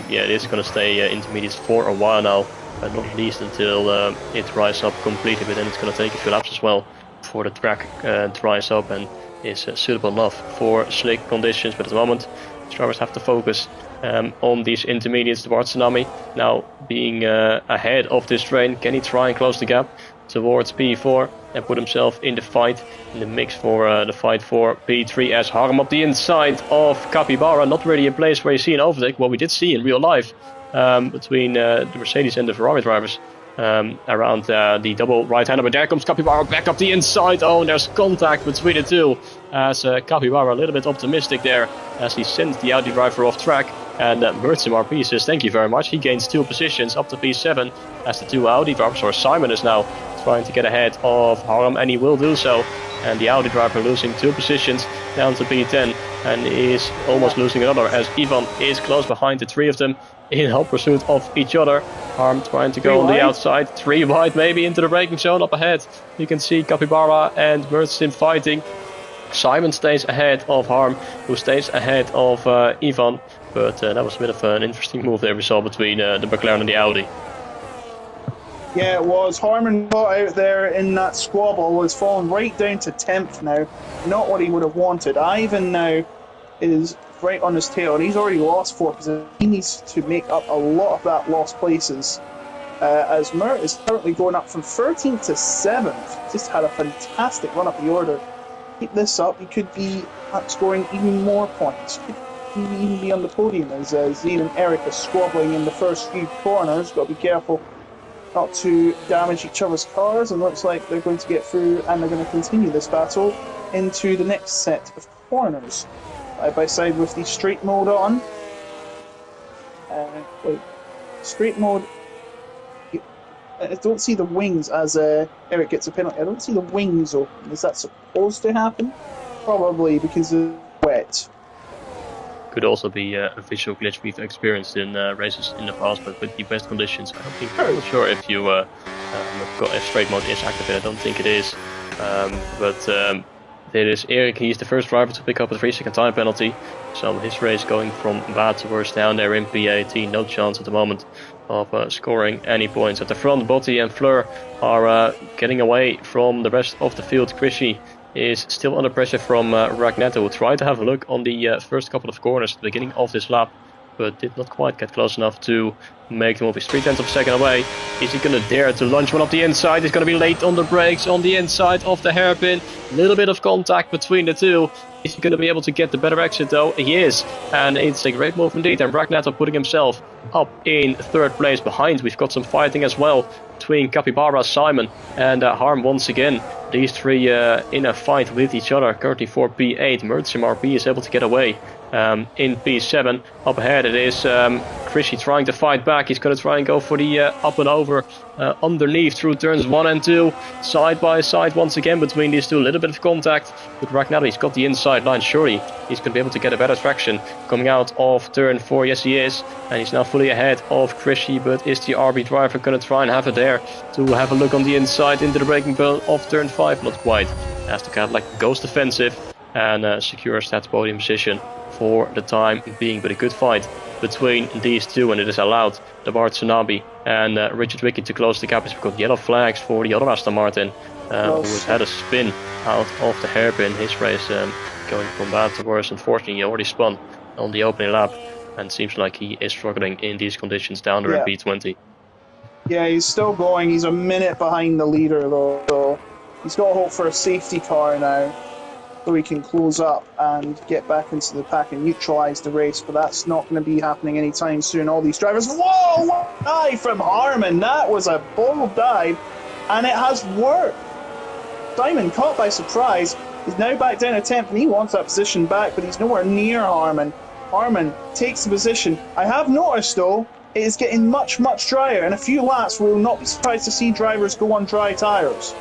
yeah, it is going to stay intermediate for a while now. Not least until it dries up completely, but then it's going to take a few laps as well before the track dries up and is suitable enough for slick conditions. But at the moment, the drivers have to focus on these intermediates. The Bart Tsunami now being ahead of this train. Can he try and close the gap towards P4 and put himself in the fight, in the mix for the fight for P3, as Harm up the inside of Capybara? Not really a place where you see an overtake. What we did see in real life between the Mercedes and the Ferrari drivers around the double right-hander. But there comes Capybara back up the inside. Oh, and there's contact between the two, as Capybara a little bit optimistic there as he sends the Audi driver off track. And Mertzim RP says thank you very much. He gains 2 positions up to P7 as the 2 Audi drivers, or Simon is now trying to get ahead of Harm, and he will do so. And the Audi driver losing 2 positions down to P10 and is almost losing another, as Ivan is close behind the 3 of them in hot pursuit of each other. Harm trying to go on the outside, 3 wide maybe into the braking zone up ahead. You can see Capybara and Mertzim fighting. Simon stays ahead of Harm, who stays ahead of Ivan, but that was a bit of an interesting move there we saw between the McLaren and the Audi. Yeah, it was. Harman got out there in that squabble, has fallen right down to 10th now. Not what he would have wanted. Ivan now is right on his tail, and he's already lost 4 positions. He needs to make up a lot of that lost places. As Mert is currently going up from 13th to 7th. Just had a fantastic run up the order. Keep this up, he could be scoring even more points. Could even be on the podium as Zane and Eric are squabbling in the first few corners. Got to be careful not to damage each other's cars, and looks like they're going to get through and they're going to continue this battle into the next set of corners. Side by side with the straight mode on. Straight mode. I don't see the wings as Eric gets a penalty. I don't see the wings open. Is that supposed to happen? Probably because of wet. Could also be a visual glitch we've experienced in races in the past, but with the best conditions, I don't think. I'm not sure if if straight mode is activated. I don't think it is. But It is Erik. He's the first driver to pick up a 3-second time penalty. So his race going from bad to worse down there in P18. No chance at the moment of scoring any points. At the front, Botti and Fleur are getting away from the rest of the field. Krishy is still under pressure from Ragnetto, who tried to have a look on the first couple of corners at the beginning of this lap, but did not quite get close enough to make the move. He's 3/10 of a second away. Is he going to dare to launch one up the inside? He's going to be late on the brakes on the inside of the hairpin. A little bit of contact between the two. Is he going to be able to get the better exit though? He is, and it's a great move indeed. And Ragnetto putting himself up in third place behind. We've got some fighting as well between Capybara, Simon and Harm once again. These three in a fight with each other. Currently for P8, Mertzim RP is able to get away in P7. Up ahead it is Krishy trying to fight back. He's going to try and go for the up and over underneath through turns 1 and 2. Side by side once again between these two. A little bit of contact with Ragnetto. He's got the inside line. Surely he's going to be able to get a better traction coming out of turn 4. Yes, he is. And he's now fully ahead of Krishy. But is the RB driver going to try and have it there to have a look on the inside into the braking belt of turn 5? Not quite. Has to Cadillac goes defensive and secures that podium position for the time being. But a good fight between these two, and it is allowed the Bart Tsunabe and Richard Wicke to close the gap. We've got yellow flags for the other Aston Martin who has had a spin out of the hairpin. His race going from bad to worse. Unfortunately, he already spun on the opening lap and seems like he is struggling in these conditions down there in P20. Yeah, he's still going. He's a minute behind the leader though, so he's got to hope for a safety car now so he can close up and get back into the pack and neutralise the race, but that's not going to be happening anytime soon. All these drivers, whoa, what a dive from Harman. That was a bold dive, and it has worked. Simon, caught by surprise, is now back down to 10th, and he wants that position back, but he's nowhere near Harman. Harman takes the position. I have noticed, though, it is getting much, much drier. In a few laps, we will not be surprised to see drivers go on dry tyres.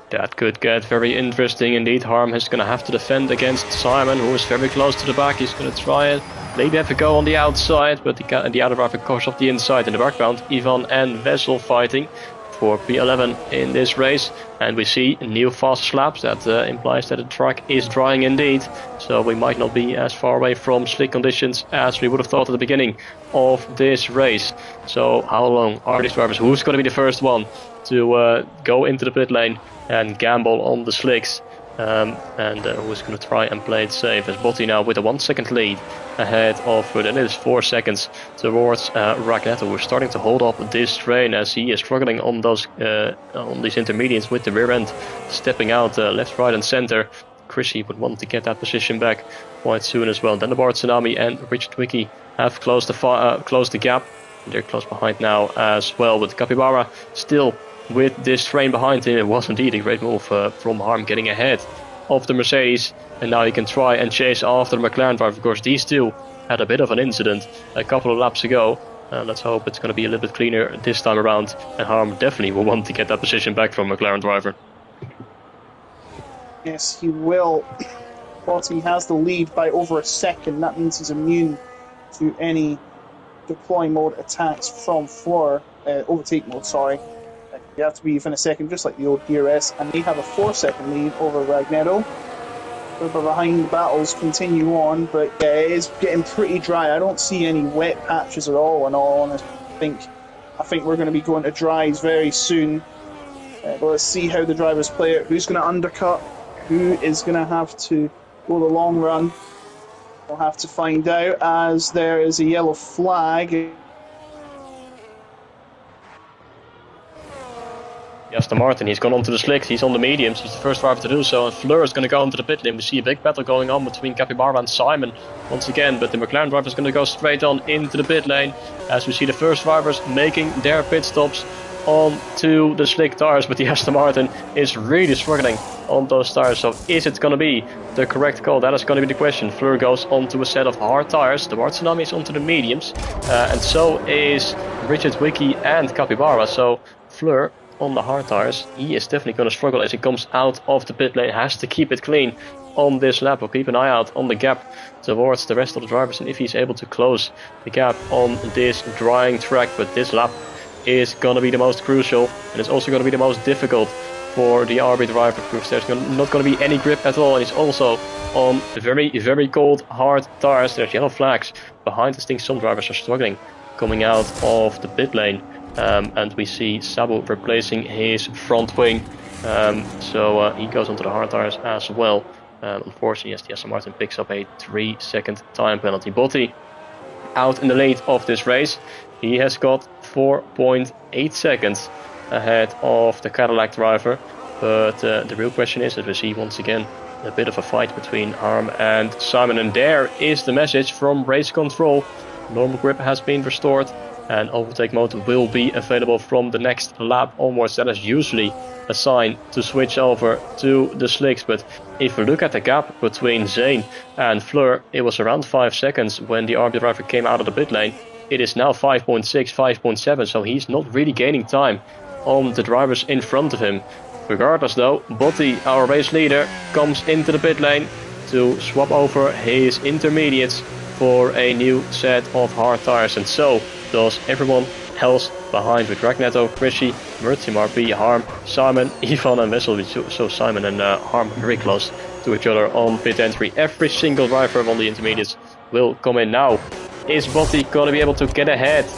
That could get very interesting indeed. Harm is going to have to defend against Simon, who is very close to the back. He's going to try and maybe have a go on the outside, but the other driver goes off the inside. In the background, Ivan and Vessel fighting for P11 in this race. And we see new fast laps. That implies that the track is drying indeed. So we might not be as far away from slick conditions as we would have thought at the beginning of this race. So how long are these drivers? Who's going to be the first one to go into the pit lane and gamble on the slicks, and who's going to try and play it safe? As Botti now with a 1 second lead ahead of, then it is 4 seconds towards Ragnetto, who's starting to hold up this train as he is struggling on those on these intermediates with the rear end stepping out left, right and center. Krishy would want to get that position back quite soon as well. Then the Bart Tsunami and Richard Wicke have closed the gap. They're close behind now as well, with Capybara still with this train behind him. It was indeed a great move from Harm, getting ahead of the Mercedes, and now he can try and chase after the McLaren driver. Of course, these two had a bit of an incident a couple of laps ago. Let's hope it's going to be a little bit cleaner this time around, and Harm definitely will want to get that position back from McLaren driver. Yes, he will. But he has the lead by over a second. That means he's immune to any deploy mode attacks from Fleur, overtake mode, sorry. You have to be within a second, just like the old DRS, and they have a 4 second lead over Ragnetto. The behind battles continue on, but it is getting pretty dry. I don't see any wet patches at all, in all honesty. I think we're going to be going to dries very soon. But let's see how the drivers play it. Who's going to undercut? Who is going to have to go the long run? We'll have to find out, as there is a yellow flag. Aston Martin, he's gone onto the slicks, he's on the mediums, he's the first driver to do so, and Fleur is going to go into the pit lane. We see a big battle going on between Capybara and Simon once again, but the McLaren driver is going to go straight on into the pit lane as we see the first drivers making their pit stops onto the slick tires, but the Aston Martin is really struggling on those tires. So is it going to be the correct call? That is going to be the question. Fleur goes onto a set of hard tires, the Bart Tsunami is onto the mediums, and so is Richard Wicke and Capybara. So Fleur on the hard tires, he is definitely going to struggle as he comes out of the pit lane. Has to keep it clean on this lap. We'll keep an eye out on the gap towards the rest of the drivers and if he's able to close the gap on this drying track. But this lap is going to be the most crucial, and it's also going to be the most difficult for the RB driver because there's not going to be any grip at all. And he's also on very, very cold, hard tires. There's yellow flags behind us. I think some drivers are struggling coming out of the pit lane. And we see Sabu replacing his front wing. So he goes onto the hard tires as well. Unfortunately, yes, the Aston Martin picks up a 3-second time penalty. Botti out in the lead of this race. He has got 4.8 seconds ahead of the Cadillac driver. But the real question is that we see once again a bit of a fight between Harm and Simon. And there is the message from race control. Normal grip has been restored and overtake mode will be available from the next lap onwards. That is usually a sign to switch over to the slicks. But if we look at the gap between Zane and Fleur, it was around 5 seconds when the RB driver came out of the pit lane. It is now 5.6, 5.7, so he's not really gaining time on the drivers in front of him. Regardless though, Botti, our race leader, comes into the pit lane to swap over his intermediates for a new set of hard tires, and so does everyone else behind, with Ragnato, Krishy, Murtimar, B, Harm, Simon, Ivan and Wessel. So Simon and Harm very close to each other on pit entry. Every single driver on the intermediates will come in now. Is Botti going to be able to get ahead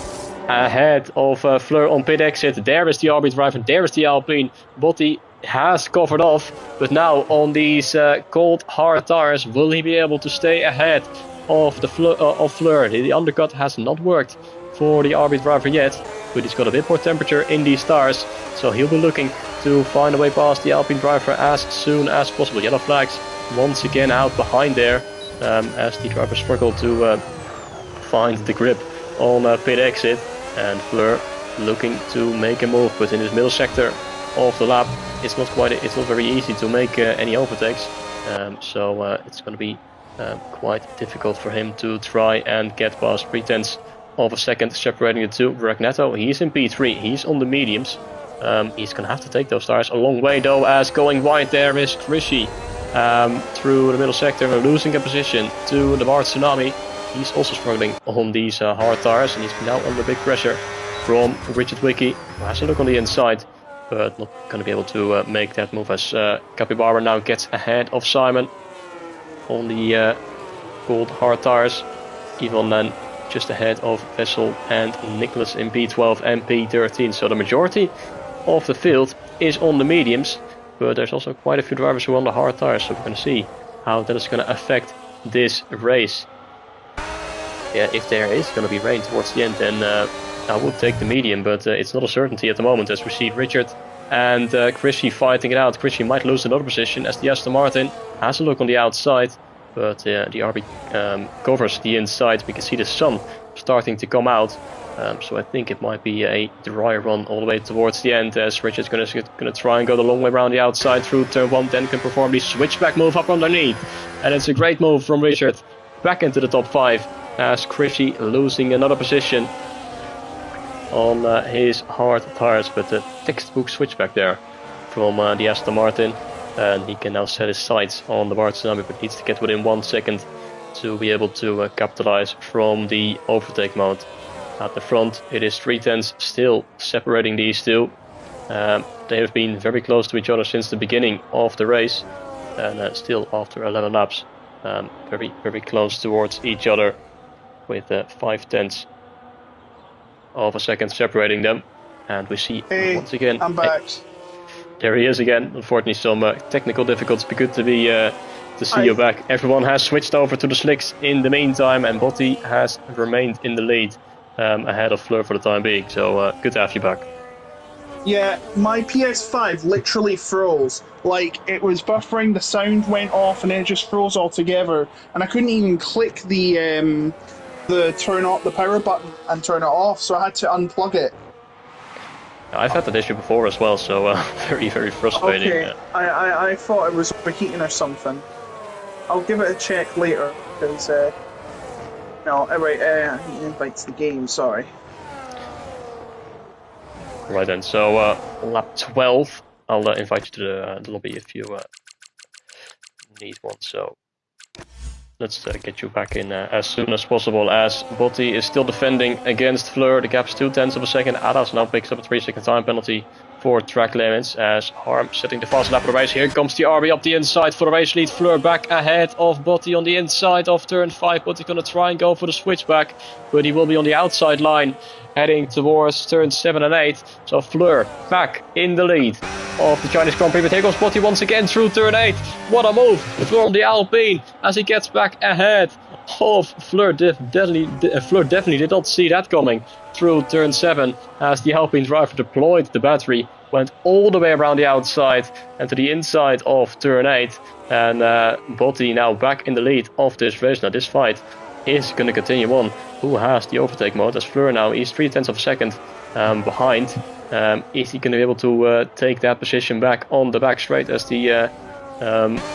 of Fleur on pit exit? There is the RB driver, there is the Alpine. Botti has covered off, but now on these cold hard tires, will he be able to stay ahead of the Fleur? The undercut has not worked for the RB driver yet, but he's got a bit more temperature in these tires, so he'll be looking to find a way past the Alpine driver as soon as possible. Yellow flags once again out behind there as the driver struggled to find the grip on pit exit, and Fleur looking to make a move, but in this middle sector of the lap it's not very easy to make any overtakes, so it's going to be quite difficult for him to try and get past 3/10 of a second separating the two. Ragnato, he's in P3, he's on the mediums. He's going to have to take those tires a long way though, as going wide there is Krishy through the middle sector, losing a position to the Bart Tsunami. He's also struggling on these hard tires, and he's now under big pressure from Richard Wiki, who has a look on the inside, but not going to be able to make that move as Capybara now gets ahead of Simon on the cold hard tires. Even then just ahead of Vessel and Nicholas in P12 and P13. So the majority of the field is on the mediums, but there's also quite a few drivers who are on the hard tires, so we're going to see how that is going to affect this race. Yeah, if there is going to be rain towards the end, then I would take the medium, but it's not a certainty at the moment, as we see Richard and Krishy fighting it out. Krishy might lose another position as the Aston Martin has a look on the outside, but the RB covers the inside. We can see the sun starting to come out, so I think it might be a dry run all the way towards the end, as Richard's going to try and go the long way around the outside through turn 1, then can perform the switchback move up underneath, and it's a great move from Richard back into the top 5, as Krishy losing another position on his hard tires, but the textbook switchback there from the Aston Martin, and he can now set his sights on the Bart Tsunami, but needs to get within 1 second to be able to capitalize from the overtake mode. At the front it is 3/10 still separating these two. They have been very close to each other since the beginning of the race, and still after 11 laps very, very close towards each other, with 5/10 of a second separating them. And we see once again, I'm back. There he is again. Unfortunately, some technical difficulties, but good to see you back. Everyone has switched over to the slicks in the meantime, and Botti has remained in the lead ahead of Fleur for the time being. So good to have you back. Yeah, my PS5 literally froze. Like, it was buffering, the sound went off, and then it just froze altogether. And I couldn't even click the turn up the power button and turn it off, so I had to unplug it. I've had that issue before as well, so very, very frustrating. Okay, I thought it was overheating or something. I'll give it a check later, because, no, right, he invites the game, sorry. Right then, so lap 12, I'll invite you to the lobby if you need one, so let's get you back in as soon as possible, as Botti is still defending against Fleur. The gap's 0.2 of a second. Adas now picks up a 3-second time penalty for track limits as Harm setting the fast lap of the race. Here comes the RB up the inside for the race lead. Fleur back ahead of Botti on the inside of turn 5. Botti's going to try and go for the switchback, but he will be on the outside line heading towards turn 7 and 8. So Fleur back in the lead of the Chinese Grand Prix. But here comes Botti once again through turn 8. What a move from the Alpine as he gets back ahead of Fleur. Fleur definitely did not see that coming through turn 7 as the Alpine driver deployed the battery, went all the way around the outside and to the inside of turn 8. And Botti now back in the lead of this race. Now this fight is going to continue on. Who has the overtake mode? As Fleur now, he's 0.3 of a second behind. Is he going to be able to take that position back on the back straight as the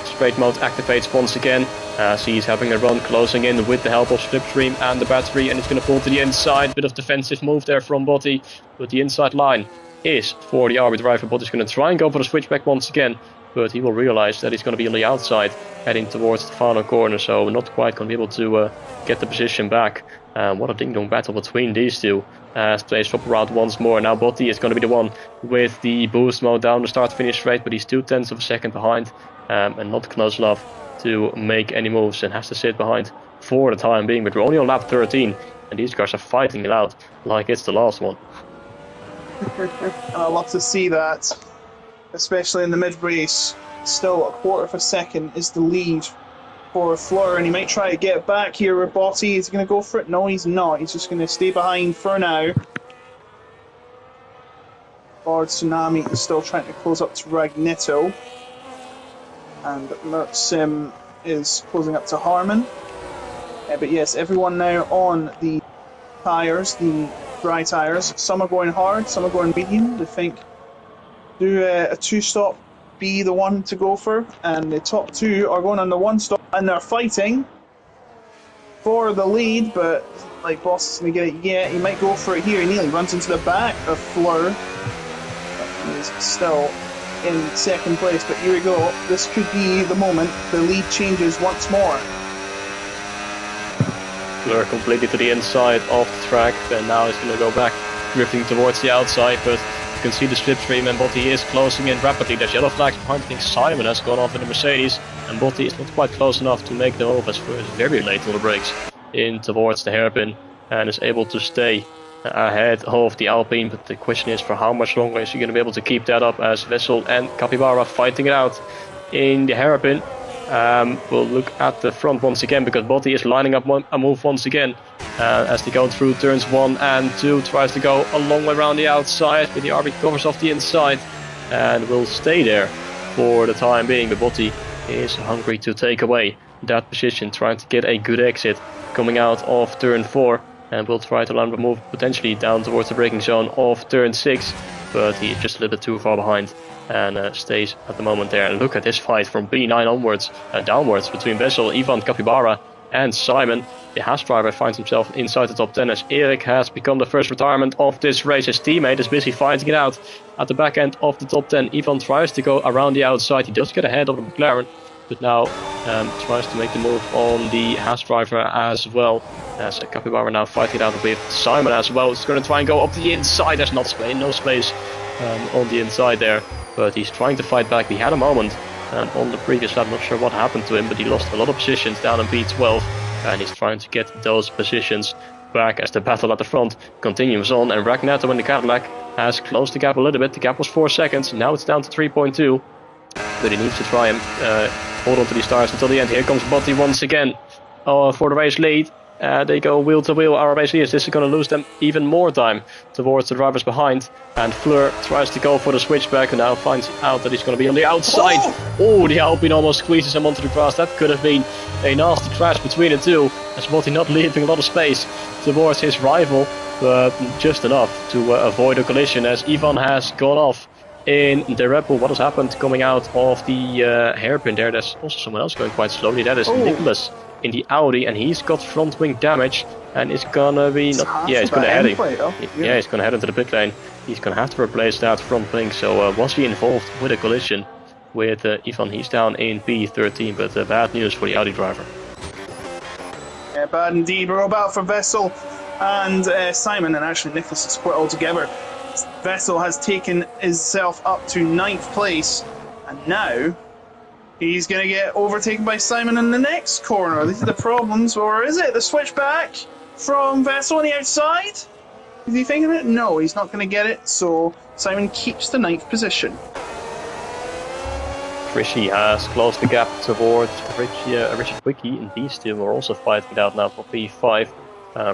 straight mode activates once again, as he's having a run closing in with the help of Slipstream and the battery, and it's going to pull to the inside. Bit of defensive move there from Botti, but the inside line is for the RB driver. Botti's going to try and go for the switchback once again, but he will realize that he's going to be on the outside heading towards the final corner, so not quite going to be able to get the position back. What a ding-dong battle between these two as they swap around once more. Now Botti is going to be the one with the boost mode down the start-finish straight, but he's 0.2 of a second behind and not close enough to make any moves and has to sit behind for the time being. But we're only on lap 13 and these guys are fighting it out like it's the last one. I love to see that, especially in the mid-race. Still a quarter of a second is the lead for Fleur, and he might try to get back here with Botti. Is he going to go for it? No, he's not. He's just going to stay behind for now. Lord Tsunami is still trying to close up to Ragnetto, and Merc Sim is closing up to Harman. But yes, everyone now on the tyres, the dry tyres. Some are going hard, some are going medium. They think do a two-stop, be the one to go for, and the top two are going on the one stop, and they're fighting for the lead, but like Boss is going to get it yet. He might go for it here. He nearly runs into the back of Fleur. He's still in second place, but here we go. This could be the moment the lead changes once more. Fleur completely to the inside of the track, and now he's going to go back, drifting towards the outside, but you can see the slipstream and Botti is closing in rapidly. There's yellow flags behind. I think Simon has gone off in the Mercedes, and Botti is not quite close enough to make the move as Fleur is very late on the brakes in towards the hairpin and is able to stay ahead of the Alpine. But the question is, for how much longer is he going to be able to keep that up as Vessel and Capybara fighting it out in the hairpin. We'll look at the front once again because Botti is lining up a move once again as they go through turns 1 and 2. Tries to go a long way around the outside, but the RB covers off the inside and will stay there for the time being. But Botti is hungry to take away that position, trying to get a good exit coming out of turn 4, and will try to land a move potentially down towards the braking zone of turn 6, but he is just a little bit too far behind and stays at the moment there. And look at this fight from B9 onwards, downwards between Vessel, Ivan, Capybara and Simon. The Haas driver finds himself inside the top 10 as Erik has become the first retirement of this race. His teammate is busy fighting it out at the back end of the top 10. Ivan tries to go around the outside. He does get ahead of the McLaren, but now tries to make the move on the Haas driver as well. As Capybara now fighting it out with Simon as well. He's going to try and go up the inside. There's no space on the inside there, but he's trying to fight back. He had a moment on the previous lap, not sure what happened to him, but he lost a lot of positions down in P12, and he's trying to get those positions back as the battle at the front continues on. And Ragnetto in the Cadillac has closed the gap a little bit. The gap was 4 seconds, now it's down to 3.2, but he needs to try and hold on to these tires until the end. Here comes Botti once again for the race lead. They go wheel to wheel. Our race leaders, this is going to lose them even more time towards the drivers behind, and Fleur tries to go for the switchback and now finds out that he's going to be on the outside. Oh, the Alpine almost squeezes him onto the grass. That could have been a nasty crash between the two, as Botti not leaving a lot of space towards his rival, but just enough to avoid a collision as Ivan has gone off in the Red Bull. What has happened coming out of the hairpin there? There's also someone else going quite slowly. That is Nicholas in the Audi, and he's got front wing damage and is gonna be he's gonna head he's gonna head into the pit lane. He's gonna have to replace that front wing. So was he involved with a collision with Ivan? He's down in P13, but bad news for the Audi driver. Yeah, bad indeed. We're about for Vessel and Simon, and actually Nicholas is quite all together. Vessel has taken himself up to 9th place, and now he's going to get overtaken by Simon in the next corner. These are the problems, or is it the switchback from Vessel on the outside? Is he thinking of it? No, he's not going to get it, so Simon keeps the 9th position. Krishy has closed the gap towards Richard Wicke, and these two are also fighting it out now for P5.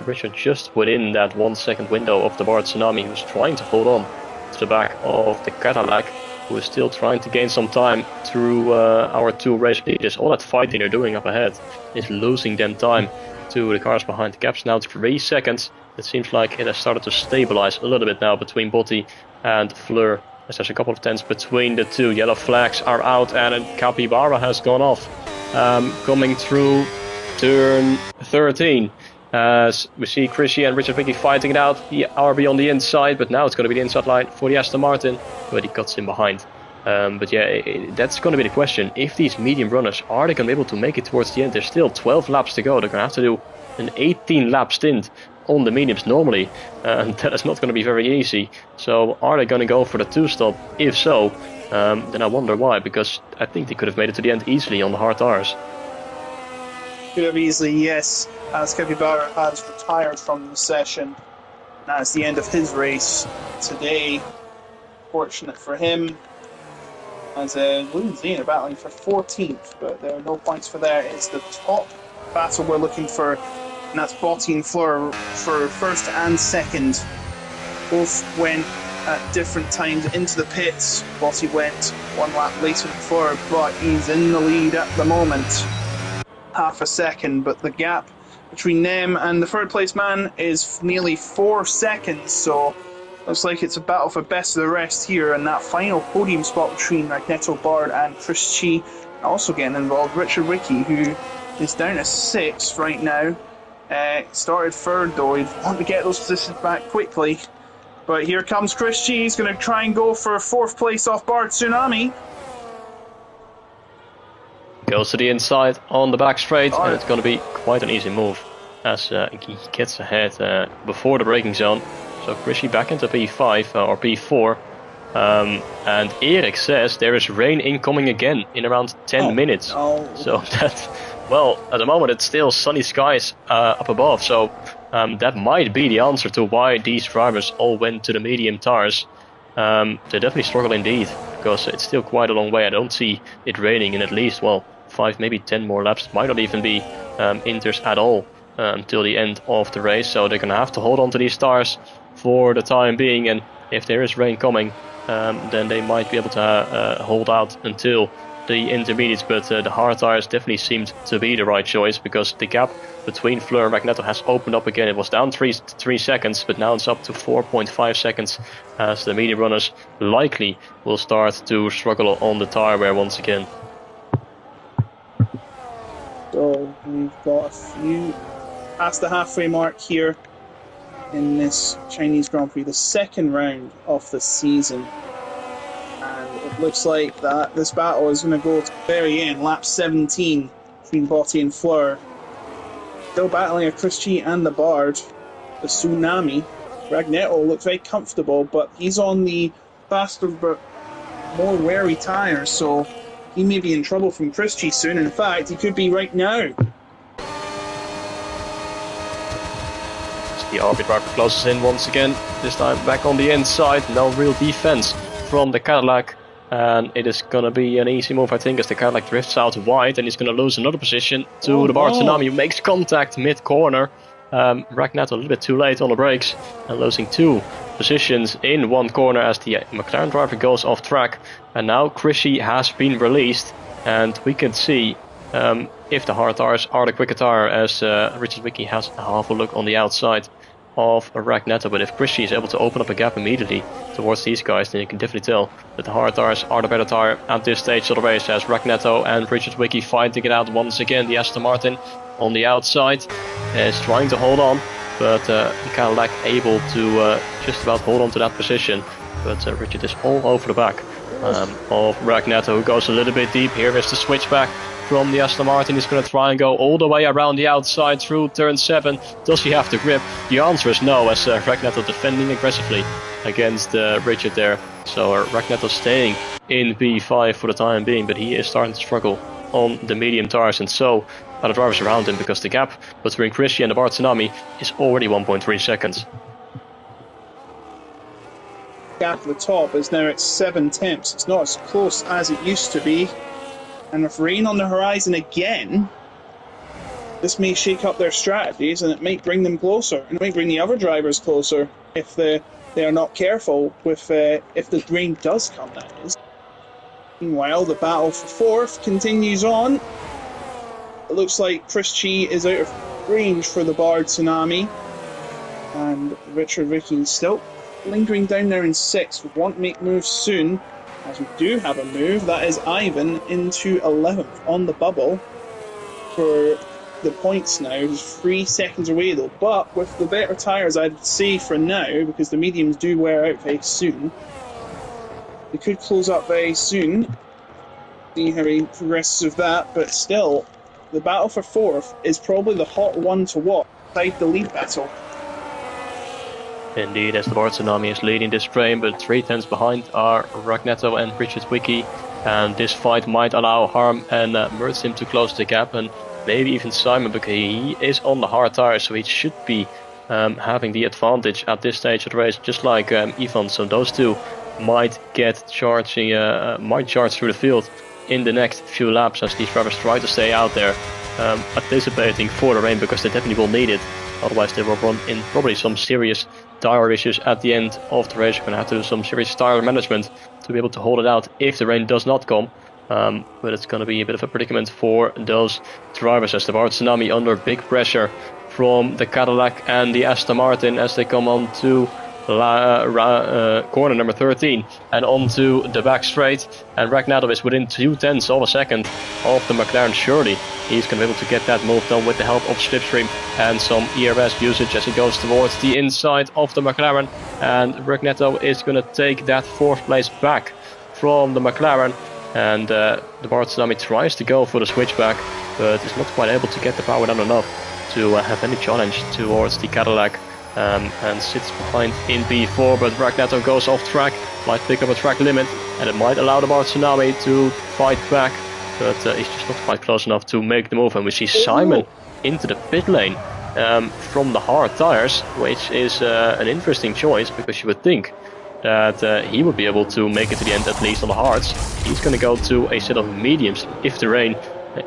Richard just within that 1 second window of the Bard Tsunami, who's trying to hold on to the back of the Cadillac, who is still trying to gain some time through our two race leaders. All that fighting they're doing up ahead is losing them time to the cars behind. The gap's now 3 seconds. It seems like it has started to stabilize a little bit now between Botti and Fleur. There's a couple of tenths between the two. Yellow flags are out and Capybara has gone off. Coming through turn 13. As we see Krishy and Richard Wicke fighting it out. The RB on the inside, but now it's going to be the inside line for the Aston Martin, but he cuts in behind. But yeah, that's going to be the question. If these medium runners, are they going to be able to make it towards the end? There's still 12 laps to go. They're going to have to do an 18 lap stint on the mediums normally, and that is not going to be very easy. So are they going to go for the 2-stop? If so, then I wonder why, because I think they could have made it to the end easily on the hard tires. Could have easily, yes, as Capybara has retired from the session. That's the end of his race today. Fortunate for him, as Lou and Zane are battling for 14th, but there are no points for there. It's the top battle we're looking for, and that's Botti and Fleur for first and second. Both went at different times into the pits. Botti went 1 lap later than Fleur, but he's in the lead at the moment. Half a second, but the gap between them and the third place man is nearly 4 seconds, so looks like it's a battle for best of the rest here, and that final podium spot between Magneto, Bard and Krishy also getting involved. Richard Wicke, who is down to 6th right now, started 3rd though. He'd want to get those positions back quickly, but here comes Krishy. He's going to try and go for 4th place off Bard Tsunami. Goes to the inside on the back straight, and it's going to be quite an easy move as he gets ahead before the braking zone. So Krishy back into P5 or P4, and Erik says there is rain incoming again in around 10 minutes. So that, well, at the moment it's still sunny skies up above, so that might be the answer to why these drivers all went to the medium tires. They definitely struggle indeed, because it's still quite a long way. I don't see it raining in at least, well, 5, maybe 10 more laps. It might not even be inters at all until the end of the race, so they're going to have to hold on to these tires for the time being, and if there is rain coming, then they might be able to hold out until the intermediates, but the hard tires definitely seemed to be the right choice, because the gap between Fleur and Magneto has opened up again. It was down 3 seconds, but now it's up to 4.5 seconds, as the medium runners likely will start to struggle on the tire wear once again. So we've got a few past the halfway mark here in this Chinese Grand Prix, the second round of the season, and it looks like that this battle is going to go to the very end, lap 17 between Botti and Fleur. Still battling a Krishy and the Bard, the Tsunami. Magneto looks very comfortable, but he's on the faster but more wary tyres, so he may be in trouble from Krishy soon. In fact, he could be right now. The RB driver closes in once again, this time back on the inside. No real defense from the Cadillac, and it is going to be an easy move, I think, as the Cadillac drifts out wide, and he's going to lose another position to the Bard Tsunami, who makes contact mid-corner. Ragnato a little bit too late on the brakes, and losing 2 positions in one corner as the McLaren driver goes off track. And now Krishy has been released, and we can see if the hard tires are the quicker tire, as Richard Wicke has a half a look on the outside of Ragnato. But if Krishy is able to open up a gap immediately towards these guys, then you can definitely tell that the hard tires are the better tire at this stage of the race, as Ragnato and Richard Wicke fighting it out once again. The Aston Martin on the outside is trying to hold on, but Cadillac able to just about hold on to that position. But Richard is all over the back of Ragnato, who goes a little bit deep. Here is the switchback from the Aston Martin. He's going to try and go all the way around the outside through turn 7. Does he have the grip? The answer is no, as Ragnetto defending aggressively against Richard there. So Ragnetto staying in B5 for the time being, but he is starting to struggle on the medium tires, and so are the drivers around him, because the gap between Christian and the Bart Tsunami is already 1.3 seconds. Gap at the top is now at 7 tenths. It's not as close as it used to be, and with rain on the horizon again, this may shake up their strategies, and it might bring them closer, and it might bring the other drivers closer if they are not careful with if the rain does come, that is. Meanwhile, the battle for fourth continues on. It looks like Chris Chi is out of range for the Bard Tsunami, and Richard Ricky still lingering down there in 6th. We want to make moves soon, as we do have a move. That is Ivan into 11th on the bubble for the points now. He's 3 seconds away though, but with the better tyres, I'd say for now, because the mediums do wear out very soon, they could close up very soon. See how he progresses with that, but still, the battle for 4th is probably the hot one to watch, beside the lead battle. Indeed, as the Bart Tsunami is leading this frame, but 3 tenths behind are Ragnetto and Richard Wiki, and this fight might allow Harm and Mertzim to close the gap, and maybe even Simon, because he is on the hard tires, so he should be having the advantage at this stage of the race, just like Ivan. So those two might charge through the field in the next few laps, as these drivers try to stay out there, anticipating for the rain, because they definitely will need it. Otherwise they will run in probably some serious tire issues at the end of the race. We're going to have to do some serious tire management to be able to hold it out if the rain does not come. But it's going to be a bit of a predicament for those drivers, as the Bart Tsunami under big pressure from the Cadillac and the Aston Martin as they come on to corner number 13 and onto the back straight, and Ragnetto is within 2 tenths of a second of the McLaren. Surely he's going to be able to get that move done with the help of slipstream and some ERS usage as he goes towards the inside of the McLaren, and Ragnetto is going to take that 4th place back from the McLaren, and the Bart Tsunami tries to go for the switchback, but is not quite able to get the power down enough to have any challenge towards the Cadillac. And sits behind in B4, but Ragnetto goes off track, might pick up a track limit, and it might allow the Bart Tsunami to fight back, but he's just not quite close enough to make the move, and we see Simon into the pit lane from the hard tires, which is an interesting choice, because you would think that he would be able to make it to the end, at least on the hards. He's going to go to a set of mediums if the rain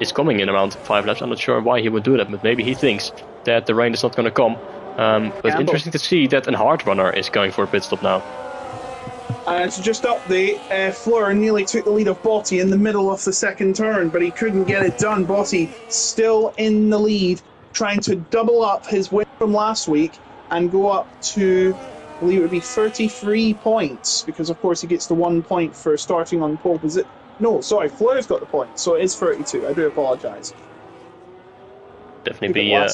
is coming in around 5 laps. I'm not sure why he would do that, but maybe he thinks that the rain is not going to come. But interesting to see that a hard runner is going for a pit stop now. And to just update, Fleur nearly took the lead of Botti in the middle of the second turn, but he couldn't get it done. Botti still in the lead, trying to double up his win from last week and go up to, I believe it would be 33 points, because of course he gets the 1 point for starting on pole position. No, sorry, Fleur's got the point, so it is 32. I do apologise. Definitely be a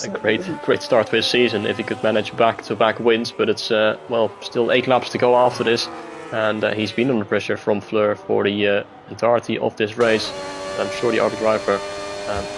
great start to his season if he could manage back-to-back wins, but it's still 8 laps to go after this, and he's been under pressure from Fleur for the entirety of this race. I'm sure the RB driver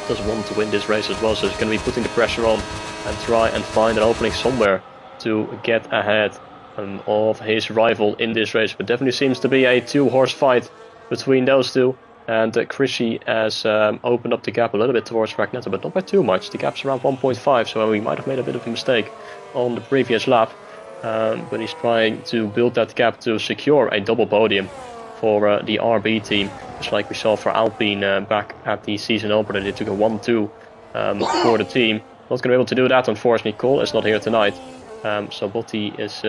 does want to win this race as well, so he's going to be putting the pressure on and try and find an opening somewhere to get ahead of his rival in this race. But definitely seems to be a 2-horse fight between those two. And Chrissy has opened up the gap a little bit towards Ragnetto, but not by too much. The gap's around 1.5, so we might have made a bit of a mistake on the previous lap. But he's trying to build that gap to secure a double podium for the RB team, just like we saw for Alpine back at the season opener. They took a 1-2 for the team. Not going to be able to do that, unfortunately. Cole is not here tonight, so Botti is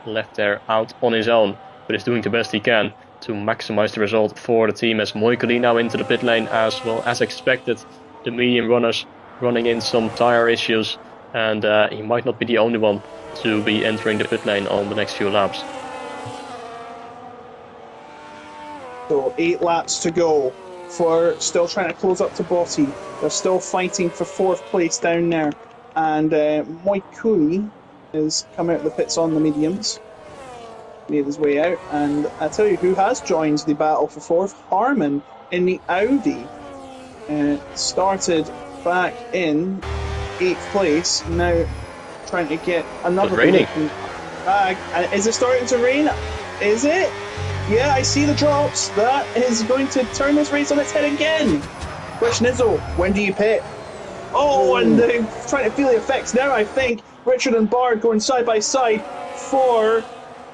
left there out on his own, but is doing the best he can to maximize the result for the team, as Moikoli now into the pit lane as well. As expected, the medium runners running in some tire issues, and he might not be the only one to be entering the pit lane on the next few laps. So 8 laps to go. Fleur still trying to close up to Botti. They're still fighting for 4th place down there, and Moikoli is coming out of the pits on the mediums. Made his way out, and I tell you who has joined the battle for 4th, Harman in the Audi. started back in 8th place. Now trying to get another position back. Is it starting to rain? Is it? Yeah, I see the drops. That is going to turn this race on its head again. Question is though, when do you pit? Oh, and they're trying to feel the effects now, I think. Richard and Bard going side by side for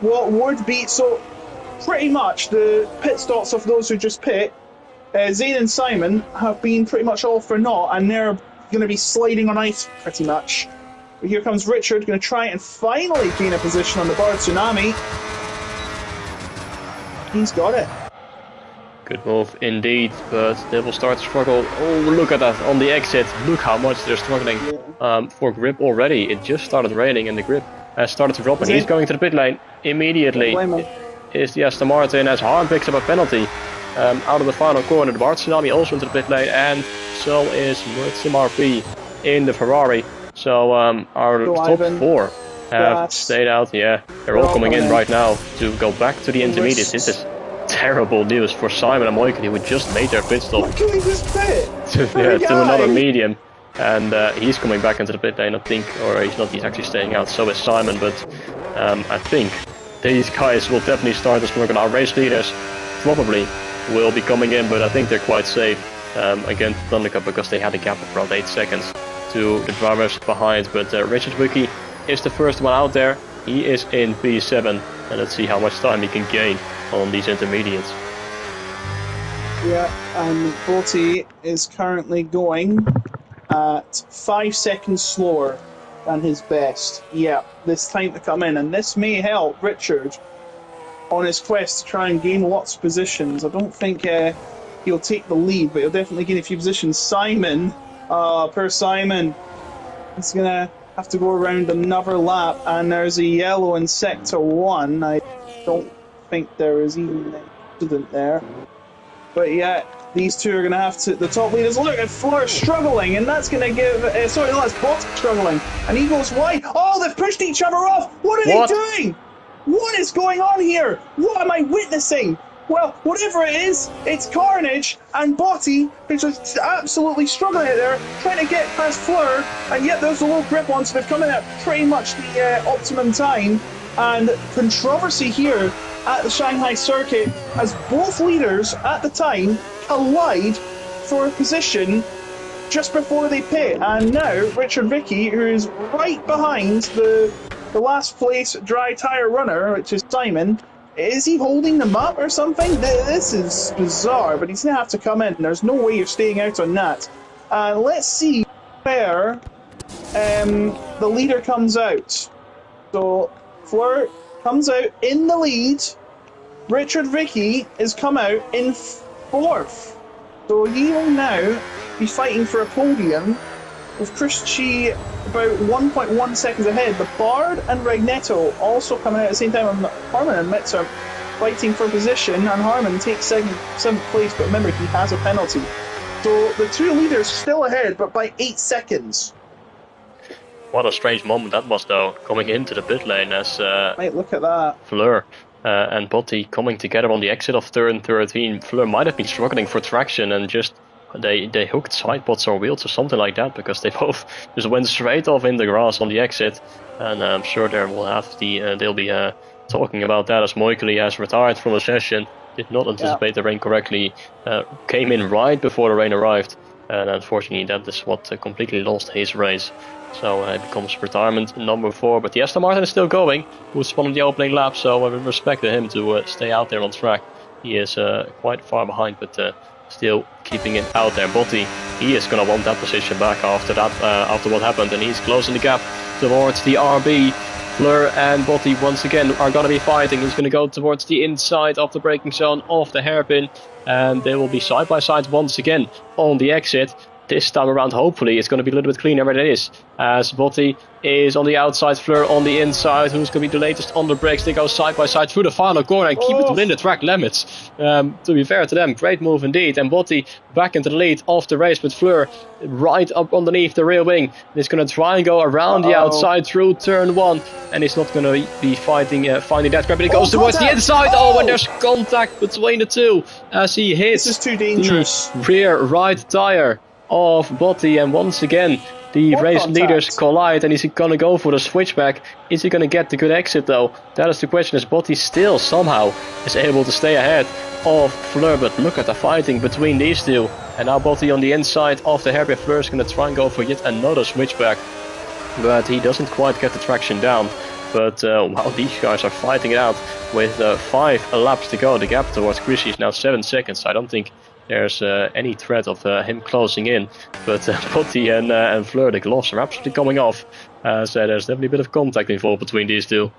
what would be, so pretty much the pit stops of those who just pit. Zane and Simon have been pretty much all for naught, and they're going to be sliding on ice pretty much. But here comes Richard, going to try and finally gain a position on the Bard Tsunami. He's got it. Good move indeed, but they will start to struggle. Oh, look at that on the exit. Look how much they're struggling for grip already. It just started raining and the grip has started to drop, and he's going to the pit lane immediately. Is the Aston Martin as Harm picks up a penalty out of the final corner. The Bard Tsunami also into the pit lane, and so is Sim RP in the Ferrari. So our top 4 have stayed out. Yeah, they're all coming in right now to go back to the intermediates. This is terrible news for Simon and Moiken, who just made their pit stop to another medium, and he's coming back into the pit lane, I think, or he's actually staying out. So is Simon, but I think these guys will definitely start to struggle. Our race leaders probably will be coming in, but I think they're quite safe against Thundercup because they had a gap of around 8 seconds to the drivers behind. But Richard Wiki is the first one out there. He is in P7, and let's see how much time he can gain on these intermediates. Yeah, and Botti is currently going at 5 seconds slower than his best. Yeah, this time to come in, and this may help Richard on his quest to try and gain lots of positions. I don't think he'll take the lead, but he'll definitely gain a few positions. Simon, poor Simon, he's gonna have to go around another lap, and there's a yellow in sector 1. I don't think there is even an incident there, but yeah, these two are going to have to, the top leaders. Look at Fleur struggling, and that's going to give that's Bot struggling, and he goes wide. Oh, they've pushed each other off. What are they doing? What is going on here? What am I witnessing? Well, whatever it is, it's carnage, and Botti is just absolutely struggling out there, trying to get past Fleur, and yet there's a low grip on, so they've come in at pretty much the optimum time. And controversy here at the Shanghai circuit as both leaders at the time collide for a position just before they pit. And now Richard Vicky, who is right behind the last place dry tyre runner, which is Simon, is he holding them up or something? This is bizarre, but he's going to have to come in. There's no way you're staying out on that. Let's see where the leader comes out. So Fleur comes out in the lead. Richard Vicky has come out in 4th. So he will now be fighting for a podium with Chris Chi about 1.1 seconds ahead. The Bard and Regnetto also coming out at the same time. Harman and Mitz are fighting for position, and Harman takes 7th place, but remember, he has a penalty. So the two leaders still ahead, but by 8 seconds. What a strange moment that was, though, coming into the pit lane as Mate, look at that. Fleur and Botti coming together on the exit of turn 13. Fleur might have been struggling for traction and just they hooked side pods or wheels or something like that, because they both just went straight off in the grass on the exit. And I'm sure they'll be talking about that, as Moikeli has retired from the session, did not anticipate the rain correctly, came in right before the rain arrived, and unfortunately that is what completely lost his race. So it becomes retirement number 4. But the Aston Martin is still going, who spun on the opening lap, so I would respect to him to stay out there on track. He is quite far behind, but still keeping it out there. Botti, he is going to want that position back after that, after what happened, and he's closing the gap towards the RB. Fleur and Botti once again are going to be fighting. He's going to go towards the inside of the braking zone of the hairpin, and they will be side by side once again on the exit. this time around, hopefully, it's going to be a little bit cleaner than it is. As Botti is on the outside, Fleur on the inside. Who's going to be the latest on the brakes? They go side by side through the final corner and keep it within the track limits. To be fair to them, great move indeed. And Botti back into the lead of the race, but Fleur right up underneath the rear wing. He's going to try and go around the outside through turn 1, and he's not going to be finding that grab, but it goes towards the inside. And there's contact between the two as he hits this is too dangerous. The rear right tire of Botti, and once again the race leaders collide, and he's going to go for the switchback. Is he going to get the good exit though? That is the question, as Botti still somehow is able to stay ahead of Fleur, but look at the fighting between these two. And now Botti on the inside of the hairpin. Fleur is going to try and go for yet another switchback, but he doesn't quite get the traction down. But while these guys are fighting it out with 5 laps to go, the gap towards Krishy is now 7 seconds. I don't think there's any threat of him closing in, but Botti and Fleur, the gloves are absolutely coming off. So there's definitely a bit of contact involved between these two.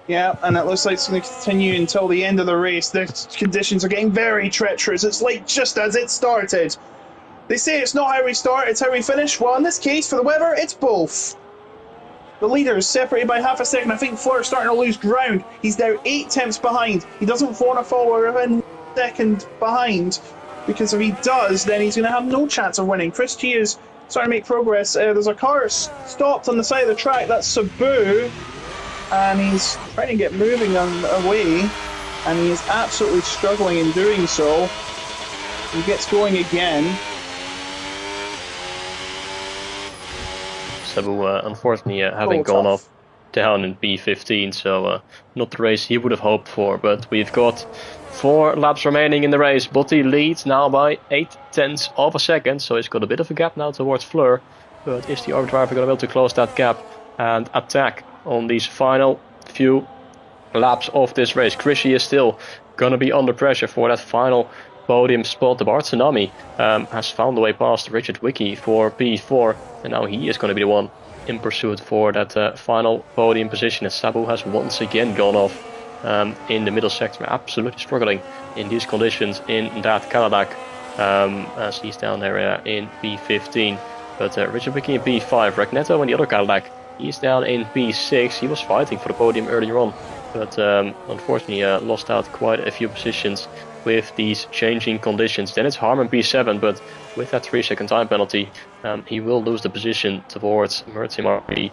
Yeah, and it looks like it's going to continue until the end of the race. The conditions are getting very treacherous. It's like just as it started. They say it's not how we start, it's how we finish. Well, in this case, for the weather, it's both. The leader is separated by half a second. I think Fleur's starting to lose ground. He's now 8 tenths behind. He doesn't want to fall within 1 second behind, because if he does, then he's going to have no chance of winning. Chris G is starting to make progress. There's a car stopped on the side of the track. That's Sabu, and he's trying to get moving away, and he is absolutely struggling in doing so. He gets going again. Sabu unfortunately having gone off down in P15, so not the race he would have hoped for. But we've got 4 laps remaining in the race. Botti leads now by 8 tenths of a second, so he's got a bit of a gap now towards Fleur. But is the other driver going to be able to close that gap and attack on these final few laps of this race? Krishy is still going to be under pressure for that final podium spot. The Bart Tsunami has found a way past Richard Wicke for P4, and now he is going to be the one in pursuit for that final podium position, as Sabu has once again gone off in the middle sector, absolutely struggling in these conditions in that Cadillac, as he's down there in P15. But Richard Wicke in P5, Ragneto in the other Cadillac, he's down in P6. He was fighting for the podium earlier on, but unfortunately lost out quite a few positions with these changing conditions. Then it's Harman P7, but with that 3-second time penalty, he will lose the position towards Mertim RP.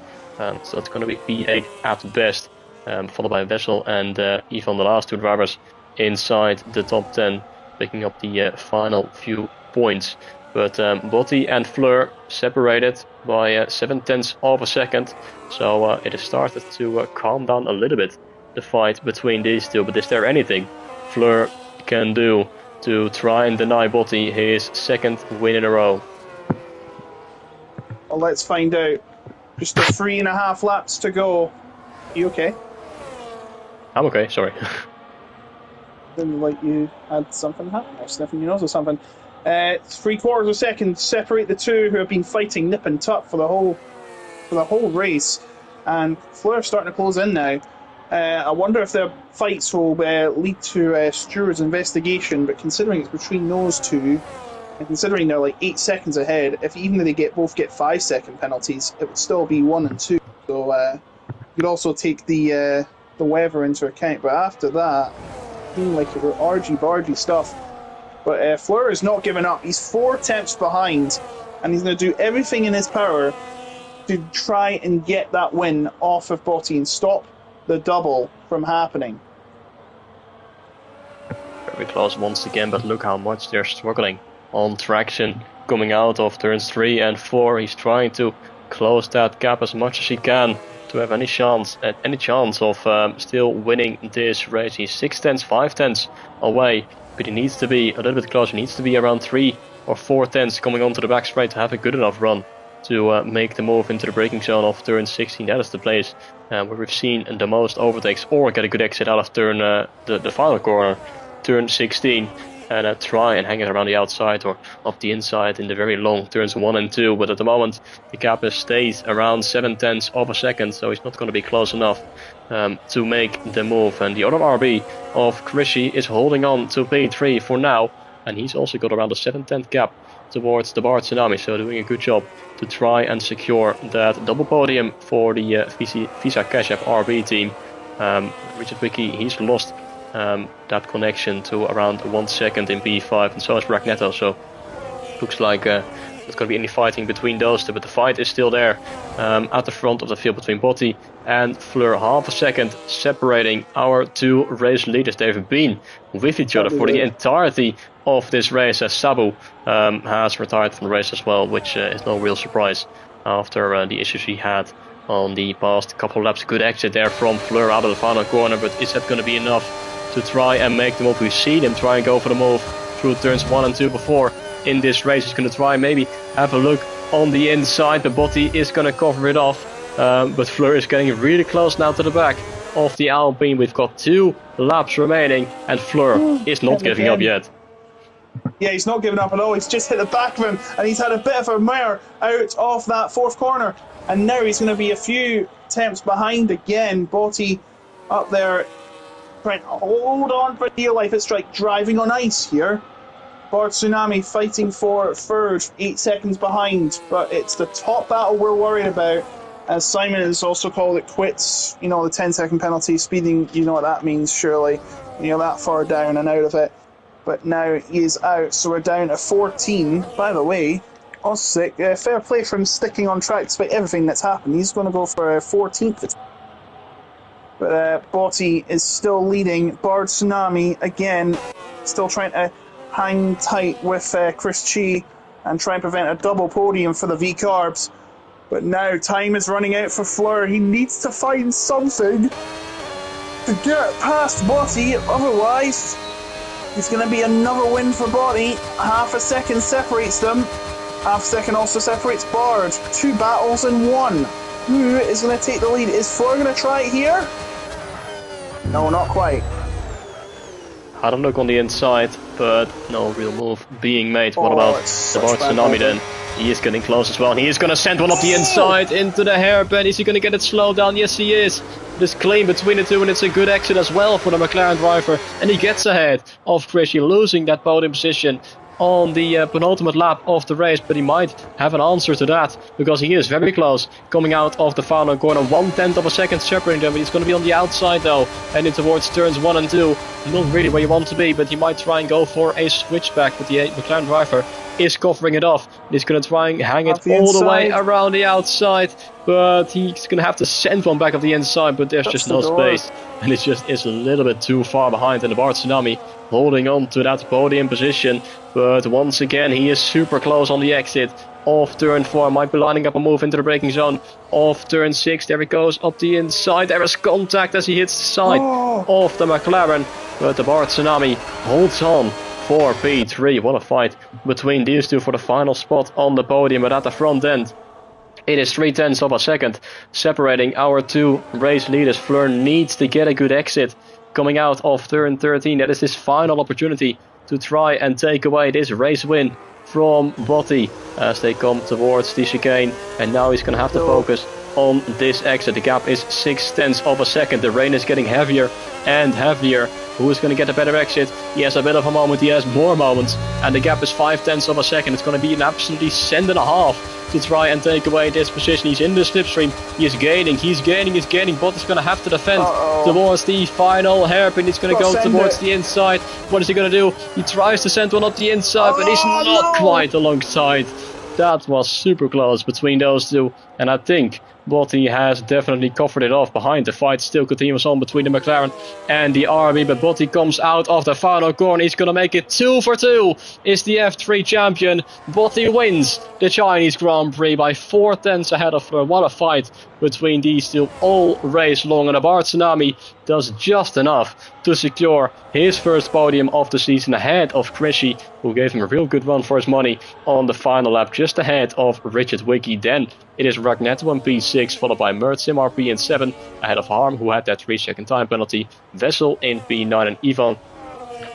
So it's going to be P8 at best, followed by Wessel and Ivan, the last 2 drivers inside the top 10, picking up the final few points. But Botti and Fleur separated by 7 tenths of a second, so it has started to calm down a little bit, the fight between these two. But is there anything Fleur can do to try and deny Botti his 2nd win in a row? Well, let's find out. Just 3.5 laps to go. You okay? I'm okay, sorry. Didn't like you had something happen, or sniffing your nose or something. 3/4 of a second separate the two who have been fighting nip and tuck for the whole race, and Fleur's starting to close in now. I wonder if their fights will lead to Stewart's investigation, but considering it's between those two, and considering they're like 8 seconds ahead, if even if they both get 5-second penalties, it would still be 1 and 2. So you could also take the weather into account. But after that, like it were argy-bargy stuff. But Fleur is not giving up. He's 4 tenths behind, and he's going to do everything in his power to try and get that win off of Botti and stop the double from happening. Very close once again, but look how much they're struggling on traction coming out of turns 3 and 4. He's trying to close that gap as much as he can to have any chance of still winning this race. He's 6 tenths, 5 tenths away, but he needs to be a little bit closer. He needs to be around 3 or 4 tenths coming onto the back straight to have a good enough run to make the move into the braking zone of turn 16. That is the place where we've seen the most overtakes, or get a good exit out of turn the final corner, turn 16, and try and hang it around the outside or up the inside in the very long turns 1 and 2. But at the moment the gap stays around 7 tenths of a second, so he's not going to be close enough to make the move. And the other RB of Krishy is holding on to P3 for now, and he's also got around a 7/10 gap towards the Bard Tsunami, so doing a good job to try and secure that double podium for the Visa Cash App RB team. Richard Wiki, he's lost that connection to around 1 second in P5, and so is Ragneto, so looks like there's going to be any fighting between those two, but the fight is still there at the front of the field between Botti and Fleur. Half a second separating our two race leaders. They've been with each other for the entirety of this race, as Sabu has retired from the race as well, which is no real surprise after the issues he had on the past couple of laps. Good exit there from Fleur out of the final corner, but is that going to be enough to try and make the move? We've seen him try and go for the move through turns 1 and 2 before in this race. He's going to try and maybe have a look on the inside, but Botti is going to cover it off. But Fleur is getting really close now to the back of the Alpine. We've got 2 laps remaining, and Fleur is not giving up yet. Yeah, he's not giving up at all. He's just hit the back of him, and he's had a bit of a mare out of that 4th corner. And now he's going to be a few attempts behind again. Botti up there trying to hold on for dear life. It's like driving on ice here. Bard Tsunami fighting for 3rd, 8 seconds behind. But it's the top battle we're worried about, as Simon has also called it quits. You know, the 10-second penalty, speeding, you know what that means, surely. You know, that far down and out of it. But now he is out, so we're down to 14. By the way, Osik, fair play for him sticking on track despite everything that's happened. He's going to go for a 14th. But Botti is still leading. Bard Tsunami, again, still trying to hang tight with Chris Chi and try and prevent a double podium for the V-Carbs. But now time is running out for Fleur. He needs to find something to get past Botti, otherwise it's going to be another win for Botti. Half a second separates them. Half a second also separates Bard. 2 battles in 1. Who is going to take the lead? Is Fleur going to try it here? No, not quite. Had a look on the inside, but no real move being made. What about the Bard Tsunami then? He is getting close as well. He is going to send one up the inside into the hairpin. Is he going to get it slowed down? Yes, he is. This clean between the two, and it's a good exit as well for the McLaren driver. And he gets ahead of Chris, losing that podium position on the penultimate lap of the race, but he might have an answer to that, because he is very close coming out of the final corner. 1/10 of a second separating them, but he's going to be on the outside though, heading towards turns 1 and 2. Not really where you want to be, but he might try and go for a switchback, but the McLaren driver is covering it off. He's going to try and hang it all the way around the outside, but he's going to have to send one back of the inside, but there's just no space, and it just is a little bit too far behind. And the Bard Tsunami holding on to that podium position, but once again he is super close on the exit of turn 4. Might be lining up a move into the braking zone of turn 6. There it goes up the inside. There is contact as he hits the side of the McLaren, but the Bard Tsunami holds on for P3. What a fight between these two for the final spot on the podium. But at the front end, it is 0.3 of a second separating our 2 race leaders. Fleur needs to get a good exit coming out of turn 13. That is his final opportunity to try and take away this race win from Botti as they come towards the chicane. And now he's going to have to focus on this exit. The gap is 0.6 of a second. The rain is getting heavier and heavier. Who is going to get a better exit? He has a bit of a moment. He has more moments. And the gap is 0.5 of a second. It's going to be an absolutely cent and a half to try and take away this position. He's in the slipstream. He is gaining. He's gaining. Bottas going to have to defend towards the final hairpin. He's going to go towards the inside. What is he going to do? He tries to send one up the inside, but he's not quite alongside. That was super close between those two. And I think Botti has definitely covered it off behind. The fight still continues on between the McLaren and the RB, but Botti comes out of the final corner. He's going to make it 2 for 2. Is the F3 champion. Botti wins the Chinese Grand Prix by 0.4 ahead of Fleur. What a fight between these two all race long, and the Bard Tsunami does just enough to secure his first podium of the season ahead of Krishy, who gave him a real good run for his money on the final lap, just ahead of Richard Wiki. Then it is Ragneto in P6, followed by Mertzim RP in 7, ahead of Harm, who had that 3-second time penalty, Vessel in P9, and Ivan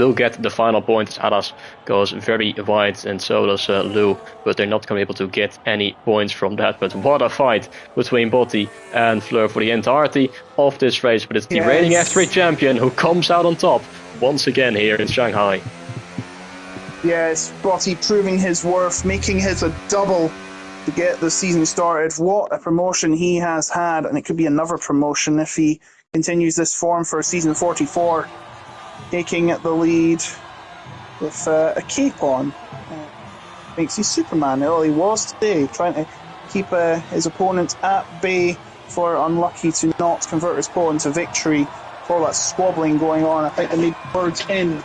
will get the final point. Adas goes very wide, and so does Lou, but they're not going to be able to get any points from that. But what a fight between Botti and Fleur for the entirety of this race. But it's the reigning F3 champion who comes out on top once again here in Shanghai. Yes, Botty proving his worth, making his a double to get the season started. What a promotion he has had, and it could be another promotion if he continues this form for season 44, taking the lead with a cape on. Makes you Superman. Well, he was today, trying to keep his opponent at bay for unlucky to not convert his pole into victory. All that squabbling going on. I think they made birds in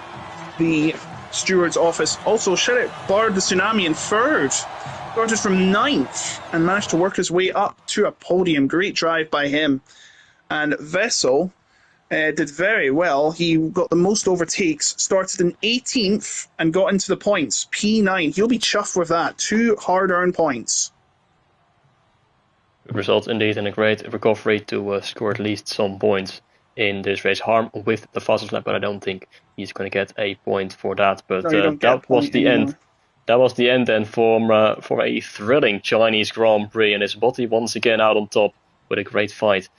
the steward's office. Also, shout out Bard the Tsunami in third. Started from ninth and managed to work his way up to a podium. Great drive by him. And Vessel did very well. He got the most overtakes, started in 18th and got into the points. P9. He'll be chuffed with that. 2 hard-earned points. Good result indeed, and a great recovery to score at least some points in this race. Harm with the fastest lap, but I don't think he's going to get a point for that. But that was the end. That was the end then for a thrilling Chinese Grand Prix, and it's Botti once again out on top with a great fight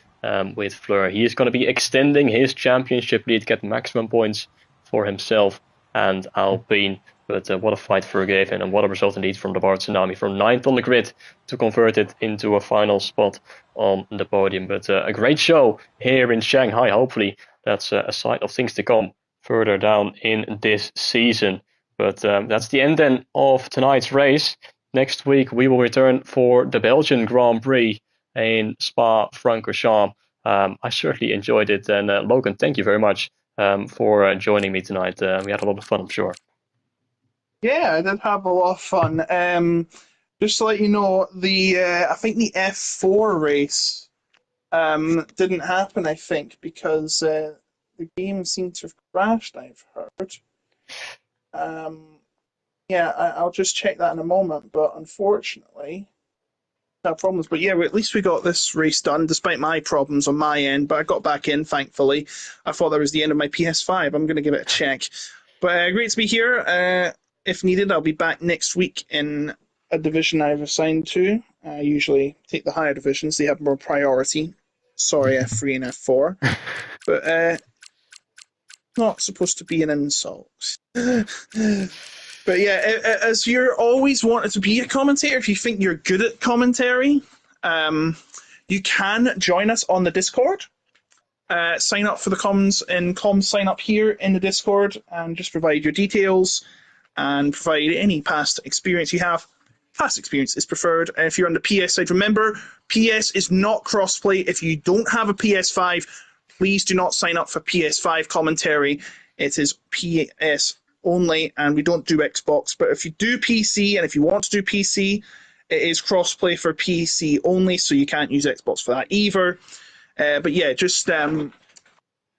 with Fleur. He is going to be extending his championship lead, get maximum points for himself and Alpine. But what a fight Fleur gave him, and what a result indeed from the Bard Tsunami, from 9th on the grid to convert it into a final spot on the podium. But a great show here in Shanghai. Hopefully that's a sign of things to come further down in this season. But that's the end then of tonight's race. Next week we will return for the Belgian Grand Prix in Spa-Francorchamps. I certainly enjoyed it, and Logan, thank you very much for joining me tonight. We had a lot of fun, I'm sure. Yeah, I did have a lot of fun. Just to let you know, I think the F4 race didn't happen, I think, because the game seemed to have crashed, I've heard. Yeah, I'll just check that in a moment, but unfortunately, no problems. But yeah, at least we got this race done, despite my problems on my end, but I got back in, thankfully. I thought that was the end of my PS5. I'm going to give it a check. But great to be here. If needed, I'll be back next week in a division I've assigned to. I usually take the higher divisions. They have more priority. Sorry, F3 and F4. But not supposed to be an insult. But yeah, as you're always wanted to be a commentator, if you think you're good at commentary, you can join us on the Discord. Sign up for the comms and comms sign up here in the Discord and just provide your details and provide any past experience you have. Past experience is preferred. If you're on the PS side, remember, PS is not crossplay. If you don't have a PS5, please do not sign up for PS5 commentary. It is PS only, and we don't do Xbox. But if you do PC, and if you want to do PC, it is crossplay for PC only, so you can't use Xbox for that either. But yeah, just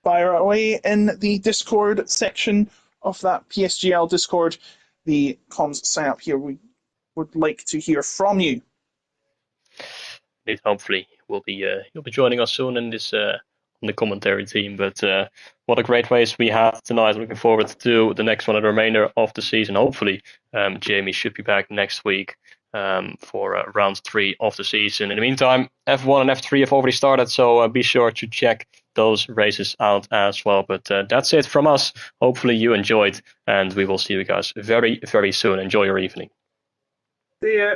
fire away in the Discord section of that PSGL Discord. The comms sign up here. We would like to hear from you. Hopefully, you'll be joining us soon in this on the commentary team. But what a great race we had tonight. Looking forward to the next one and the remainder of the season. Hopefully, Jamie should be back next week for round 3 of the season. In the meantime, F1 and F3 have already started, so be sure to check those races out as well. But that's it from us. Hopefully you enjoyed, and we will see you guys very, very soon. Enjoy your evening. See ya.